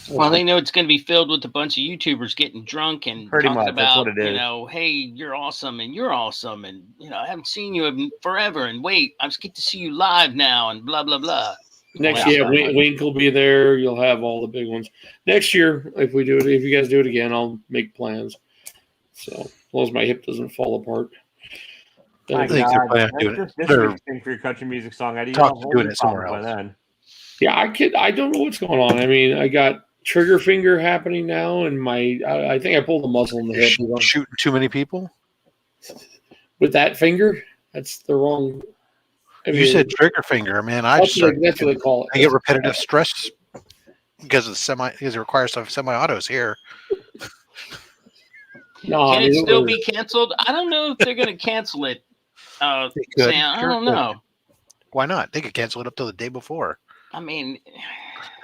Well, they know it's going to be filled with a bunch of YouTubers getting drunk and talking about, that's what it is. Hey, you're awesome, and I haven't seen you in forever, and wait, I just get to see you live now, and blah blah blah. Next year, Wink will be there. You'll have all the big ones. Next year, if you guys do it again, I'll make plans. So as long as my hip doesn't fall apart. I think they're planning on doing it. They're for your country music song. I doing it somewhere else. Then. Yeah, I don't know what's going on. I mean, I got trigger finger happening now, and I think I pulled a muscle in the hip. Shooting too many people with that finger. That's the wrong. You said trigger finger, man. That's what they call it. I get repetitive stress because it requires some semi-autos here. No, can it still be canceled? I don't know if they're going to cancel it. Sam, I don't know. Why not? They could cancel it up till the day before. I mean,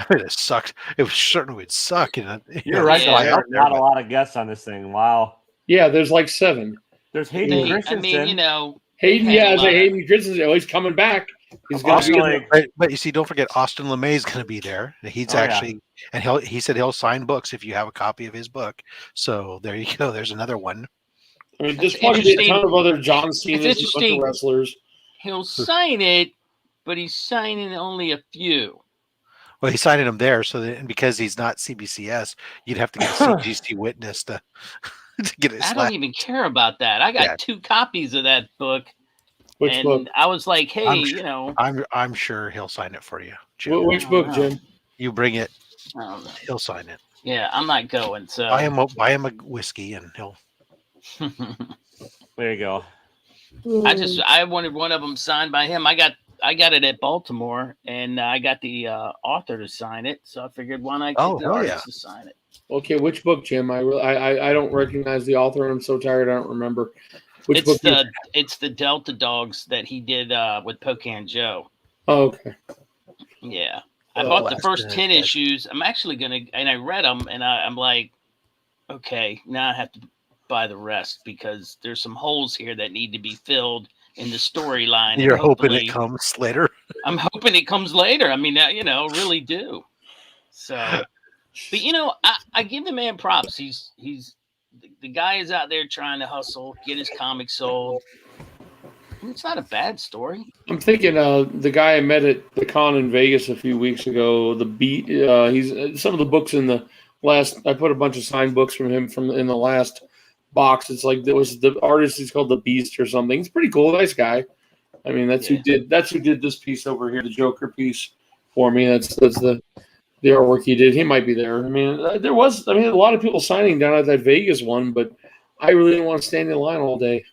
it sucked. It certainly would suck. You're right. There's not a lot of guests on this thing. Wow. Yeah, there's like 7. There's Hayden Christensen. I mean, Hayden Christensen. Oh, he's coming back. He's going to be but you see, don't forget Austin LeMay is going to be there. He's and he said he'll sign books if you have a copy of his book. So there you go. There's another one. I mean, there's probably a ton of other John Cena's and a bunch of wrestlers. He'll sign it, but he's signing only a few. Well, he's signing them there, and because he's not CBCS, you'd have to get a CGC witness to get it. I don't even care about that. I got 2 copies of that book. Which book? I was like, hey, I'm sure he'll sign it for you, Jim. Which book, Jim? You bring it, he'll sign it. Yeah, I'm not going. So buy him a whiskey, and he'll. There you go. I wanted one of them signed by him. I got it at Baltimore, and I got the author to sign it. So I figured, why not get the artist to sign it? Okay, which book, Jim? I don't recognize the author, and I'm so tired I don't remember. Which book? It's the Delta Dogs that he did with Pocan Joe. Oh, okay. Yeah, I bought the first 10 issues. I'm actually and I read them, and I'm like, okay, now I have to buy the rest because there's some holes here that need to be filled in the storyline. You're hoping it comes later. I'm hoping it comes later. I mean, really do. So, but I give the man props. He's the guy is out there trying to hustle, get his comics sold. It's not a bad story. I'm thinking the guy I met at the con in Vegas a few weeks ago. He's some of the books in the last. I put a bunch of signed books from him in the last box. It's like there was the artist. He's called the Beast or something. He's pretty cool, nice guy. I mean, who did this piece over here, the Joker piece for me. That's the artwork he did. He might be there. I mean, a lot of people signing down at that Vegas one, but I really didn't want to stand in line all day.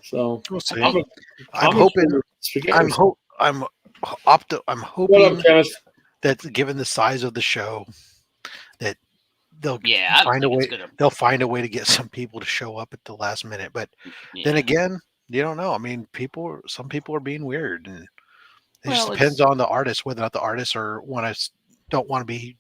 So we'll see. I'm hoping that given the size of the show, that they'll find a way. They'll find a way to get some people to show up at the last minute. But then again, you don't know. I mean, some people are being weird, and it just depends on the artist, whether or not the artists don't want to be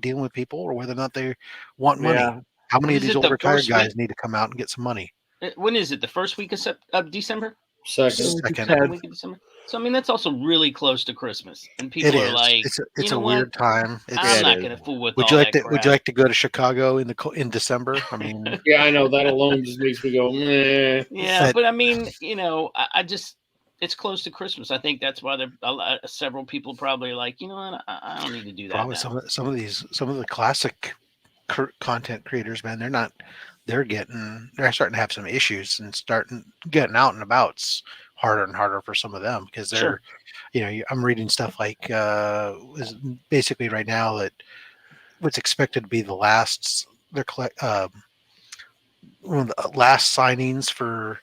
dealing with people, or whether or not they want money. Yeah. How many of these old retired guys need to come out and get some money? When is it? The first week of December? Second week of December. So I mean, that's also really close to Christmas, and people are like, "It's a weird time." I'm not going to fool with. Would you like to go to Chicago in December? I mean, yeah, I know that alone just makes me go, meh. Yeah, but I mean, I just it's close to Christmas. I think that's why several people probably like, what, I don't need to do that. Probably some of the classic content creators, man, they're starting to have some issues and getting out and about. It's harder and harder for some of them because they're, I'm reading stuff like is basically right now that what's expected to be the last one of the last signings for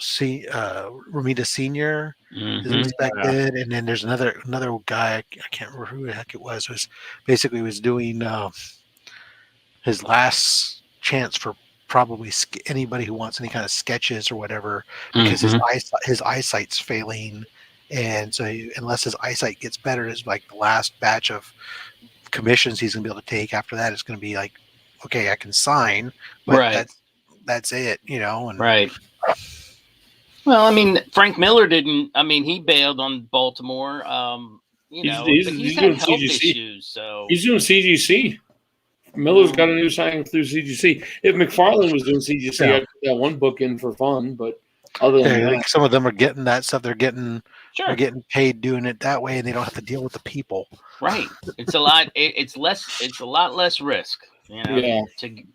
Ramita Senior is expected, and then there's another guy, I can't remember who the heck it was doing his last chance for probably anybody who wants any kind of sketches or whatever, because his eyesight's failing, and so unless his eyesight gets better, it's like the last batch of commissions he's gonna be able to take. After that, it's gonna be like, okay, I can sign, but that's it, and right. Well, I mean, Frank Miller didn't. I mean, he bailed on Baltimore. He's had health issues, so he's doing CGC. Miller's got a new signing through CGC. If McFarlane was doing CGC, I'd put that one book in for fun. But other than that, some of them are getting that stuff. They're getting paid doing it that way, and they don't have to deal with the people. Right. It's a lot. It's a lot less risk. To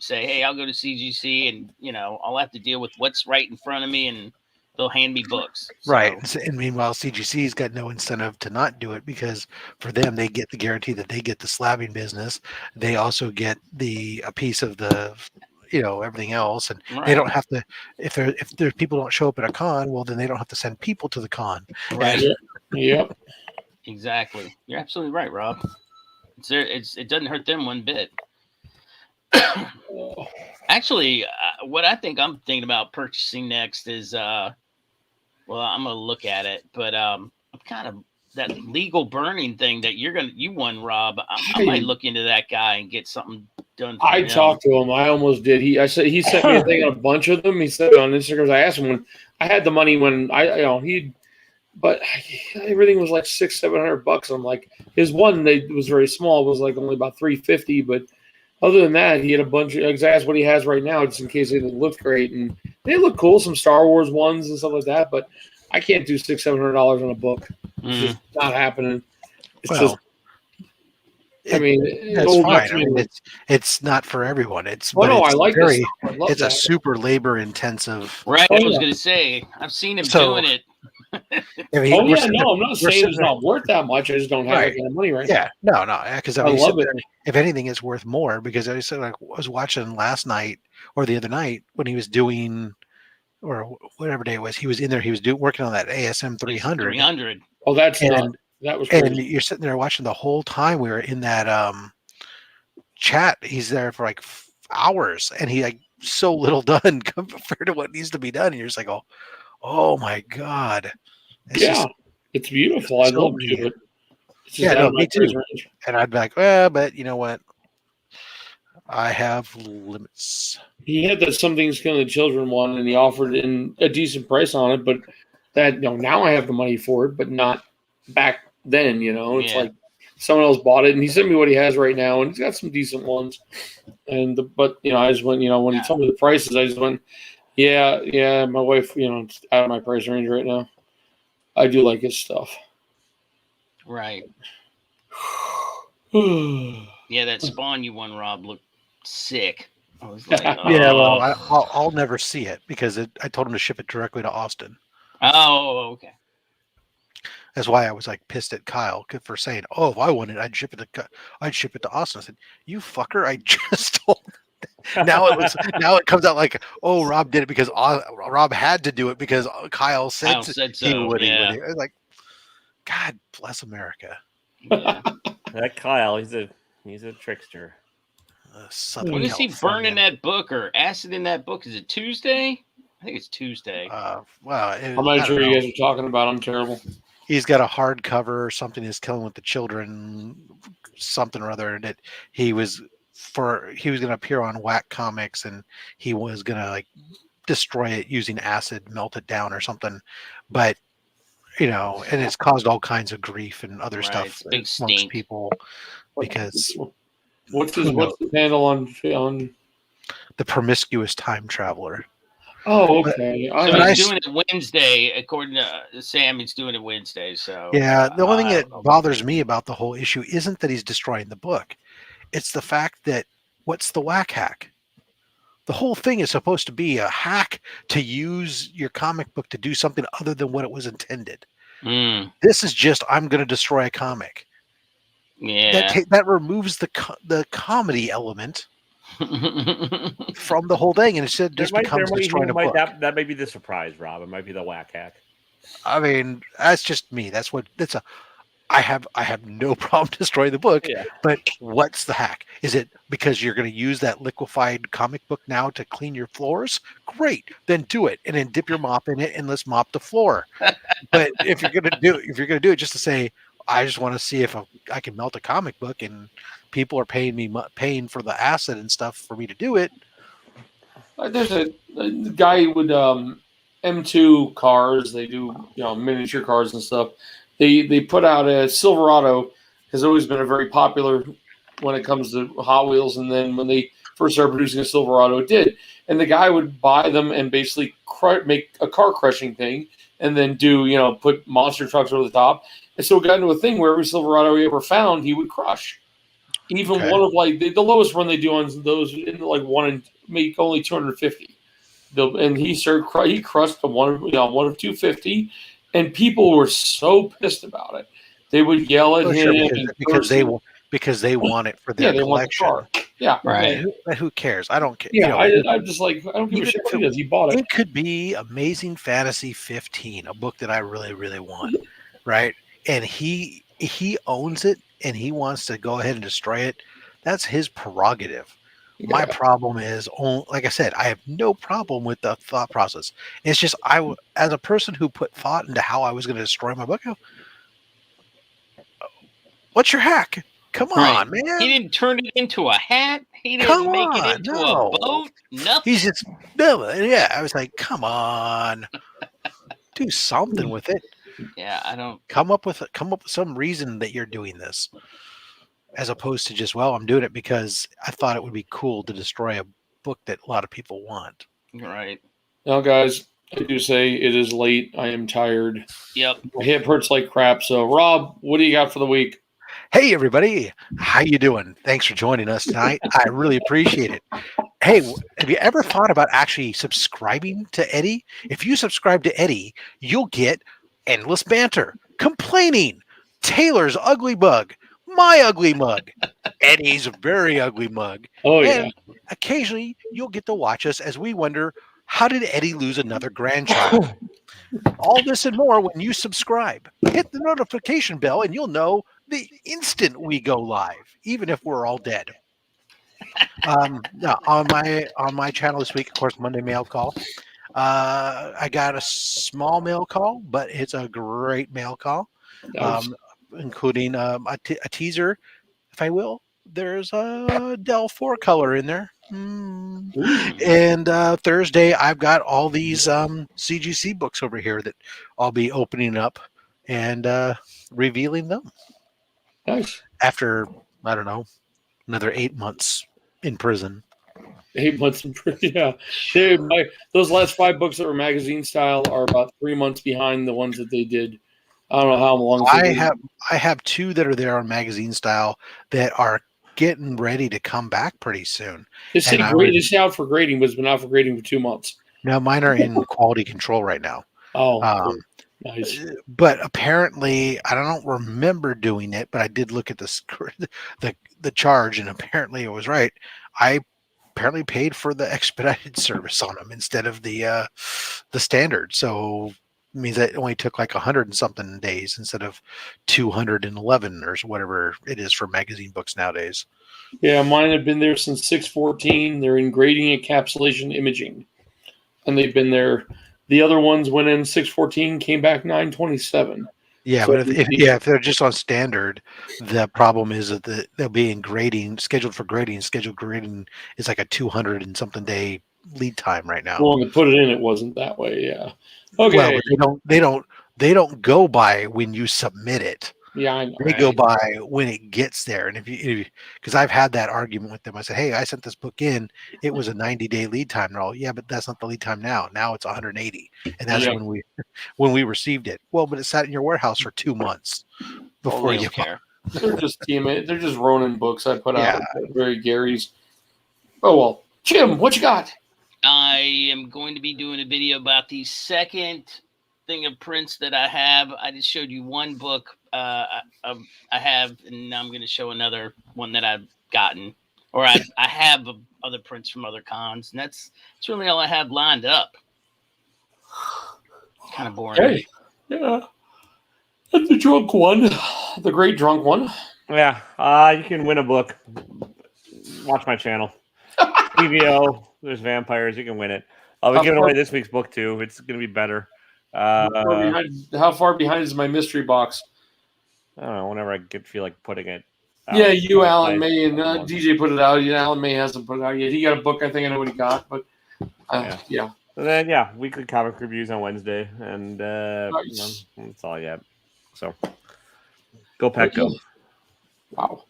say, hey, I'll go to CGC, and I'll have to deal with what's right in front of me, and they'll hand me books. Right. And meanwhile, CGC's got no incentive to not do it, because for them, they get the guarantee that they get the slabbing business. They also get a piece of the, everything else. And they don't have to, if their people don't show up at a con, well, then they don't have to send people to the con. Right. Yep. Exactly. You're absolutely right, Rob. It doesn't hurt them one bit. Actually, what I think I'm thinking about purchasing next is, I'm going to look at it, but I'm kind of that legal burning thing that you won, Rob. I might look into that guy and get something done. I talked to him. I almost did. He sent me a thing on a bunch of them. He said on Instagram. I asked him when I had the money but everything was like $600-700. I'm like, his one was very small. It was like only about $350, but other than that, he had a bunch of exactly what he has right now, just in case they didn't look great. And they look cool, some Star Wars ones and stuff like that, but I can't do $600-700 on a book. It's just not happening. It's fine. It's not for everyone. I like this. It's a super labor intensive. Right. I was going to say, I've seen him doing it. I'm not saying it's not worth that much. I just don't have that kind of money right now. Yeah, no, because I love it. If anything, it's worth more, because I said, I was watching last night or the other night when he was doing, or whatever day it was, he was in there. He was working on that ASM 300. 300. Oh, that was crazy. And you're sitting there watching the whole time we were in that chat. He's there for like hours, and he so little done compared to what needs to be done. And you're just like, oh my God. It's beautiful. I love it. Me too. And I'd be like, well, but you know what? I have limits. He had that Something's Killing the Children one, and he offered in a decent price on it, but that now I have the money for it, but not back then. It's like someone else bought it, and he sent me what he has right now, and he's got some decent ones. But I just went, when he told me the prices, I just went, yeah. My wife, it's out of my price range right now. I do like his stuff. Right. Yeah, that Spawn you won, Rob, looked sick. I was like, I'll never see it, because I told him to ship it directly to Austin. Oh, okay. That's why I was like pissed at Kyle for saying, "Oh, if I wanted, I'd ship it to Austin." I said, "You fucker! I just told." Now it comes out like, oh, Rob did it because Rob had to do it because Kyle said so. He would. I was like, God bless America. Yeah. That Kyle, he's a He's a trickster. When is he burning that book or acid in that book? Is it Tuesday? I think it's Tuesday. I'm not sure you guys are talking about. I'm terrible. He's got a hardcover or something is killing with the children, something or other that he was going to appear on Whack Comics and he was going to like destroy it using acid, melt it down or something. But and it's caused all kinds of grief and other stuff amongst people because what's the handle on the promiscuous time traveler? Oh, okay. So he's doing it Wednesday, according to Sam. He's doing it Wednesday. So yeah, the only thing that bothers me about the whole issue isn't that he's destroying the book; it's the fact that what's the whack hack? The whole thing is supposed to be a hack to use your comic book to do something other than what it was intended. This is just I'm going to destroy a comic. Yeah, that removes the comedy element from the whole thing, and instead just becomes destroying a book. That may be the surprise, Rob. It might be the whack hack. I mean, that's just me. I have no problem destroying the book, but what's the hack? Is it because you're going to use that liquefied comic book now to clean your floors? Great, then do it, and then dip your mop in it, and let's mop the floor. But if you're going to do it just to say, I just want to see if I can melt a comic book, and people are paying for the acid and stuff for me to do it. There's a guy with M2 cars. They do miniature cars and stuff. They put out a Silverado, has always been a very popular when it comes to Hot Wheels, and then when they first started producing a Silverado, it did. And the guy would buy them and basically make a car crushing thing, and then put monster trucks over the top. And so it got into a thing where every Silverado he ever found, he would crush. Even one of the lowest run they do on those in one and make only 250. And he crushed one of 250. And people were so pissed about it. They would yell at him because they want it for their collection. Want the car. Yeah, right. Who cares? I don't care. Yeah, I'm just like, I don't give a shit what he does. He bought it. It could be Amazing Fantasy 15, a book that I really, really want, right? And he owns it, and he wants to go ahead and destroy it. That's his prerogative. Yeah. My problem is, like I said, I have no problem with the thought process. It's just as a person who put thought into how I was going to destroy my book, what's your hack? Come on, man. He didn't turn it into a hat. He didn't make it into a boat. Nothing. He's just yeah. I was like, come on, do something with it. Yeah, I don't come up with some reason that you're doing this. As opposed to just, I'm doing it because I thought it would be cool to destroy a book that a lot of people want. Right. Now, guys, I do say it is late. I am tired. Yep. My hip hurts like crap. So, Rob, what do you got for the week? Hey, everybody. How you doing? Thanks for joining us tonight. I really appreciate it. Hey, have you ever thought about actually subscribing to Eddie? If you subscribe to Eddie, you'll get endless banter, complaining, Taylor's ugly bug, my ugly mug, Eddie's very ugly mug. Oh, yeah. And occasionally you'll get to watch us as we wonder, how did Eddie lose another grandchild? All this and more when you subscribe. Hit the notification bell and you'll know the instant we go live, even if we're all dead. Now, on my channel this week, of course, Monday Mail Call. I got a small mail call, but it's a great mail call. Including a teaser, if I will. There's a Dell 4 color in there. And Thursday, I've got all these CGC books over here that I'll be opening up and revealing them. Nice. After, I don't know, another 8 months in prison. 8 months in prison, yeah. Dude, those last 5 books that were magazine style are about 3 months behind the ones that they did. I don't know how long. I have 2 that are there on magazine style that are getting ready to come back pretty soon. It's out for grading, but it's been out for grading for 2 months. No, mine are in quality control right now. Oh, cool. Nice. But apparently, I don't remember doing it, but I did look at the charge, and apparently it was right. I apparently paid for the expedited service on them instead of the standard. So means that it only took like 100 and something days instead of 211 or whatever it is for magazine books nowadays. Yeah, mine have been there since 614. They're in grading, encapsulation, imaging, and they've been there. The other ones went in 614, came back 927. Yeah, So but if they're just on standard, the problem is that they'll be in grading, scheduled for grading. Scheduled grading is like a 200 and something day lead time right now. Well, to put it in, it wasn't that way. Yeah. Okay. Well, but they don't go by when you submit it. Yeah, I know. They go by when it gets there. And if you because I've had that argument with them. I said, hey, I sent this book in. It was a 90-day lead time. And all, yeah, but that's not the lead time now. Now it's 180. And that's when we received it. Well, but it sat in your warehouse for 2 months before you care. They're just They're just Ronin books I put out. Very Gary's. Oh, well. Jim, what you got? I am going to be doing a video about the second thing of prints that I have. I just showed you one book I have, and I'm going to show another one that I've gotten, or I have other prints from other cons, and that's really all I have lined up. Kind of boring. Hey, yeah, and the drunk one, the great drunk one. Yeah, you can win a book. Watch my channel. PVO, there's vampires. You can win it. I'll be giving away this week's book too. It's going to be better. How far behind is my mystery box? I don't know. Whenever I feel like putting it. Yeah, you, Alan May, and DJ put it out. Yeah, Alan May hasn't put it out yet. He got a book. I think I know what he got, but yeah. And then weekly comic reviews on Wednesday, and nice. That's all yet. So go pack, go. Wow.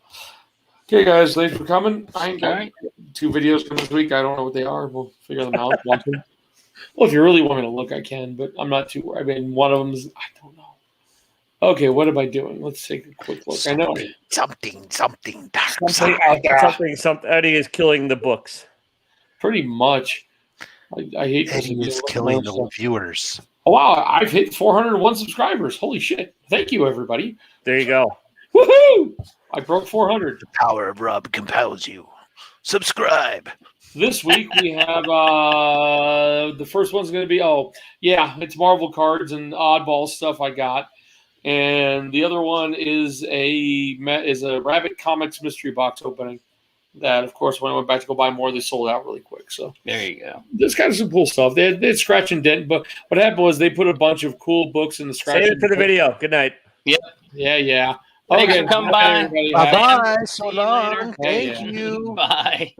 Okay, guys, thanks for coming. I ain't got 2 videos coming this week. I don't know what they are. We'll figure them out. Well, if you really want me to look, I can, but I'm not too. I mean, one of them is I don't know. Okay, what am I doing? Let's take a quick look. I know something. Eddie is killing the books. Pretty much. I hate Eddie is killing the viewers. Oh wow! I've hit 401 subscribers. Holy shit! Thank you, everybody. There you go. Woohoo! I broke 400. The power of Rob compels you. Subscribe. This week we have the first one's going to be it's Marvel cards and oddball stuff I got, and the other one is a Rabbit Comics mystery box opening. That, of course, when I went back to go buy more, they sold out really quick. So there you go. There's kind of some cool stuff. They had scratch and dent, but what happened was they put a bunch of cool books in the scratch. Save it for the video. Good night. Yep. Yeah. Thanks for coming by. Bye-bye. So long. Thank you. Bye.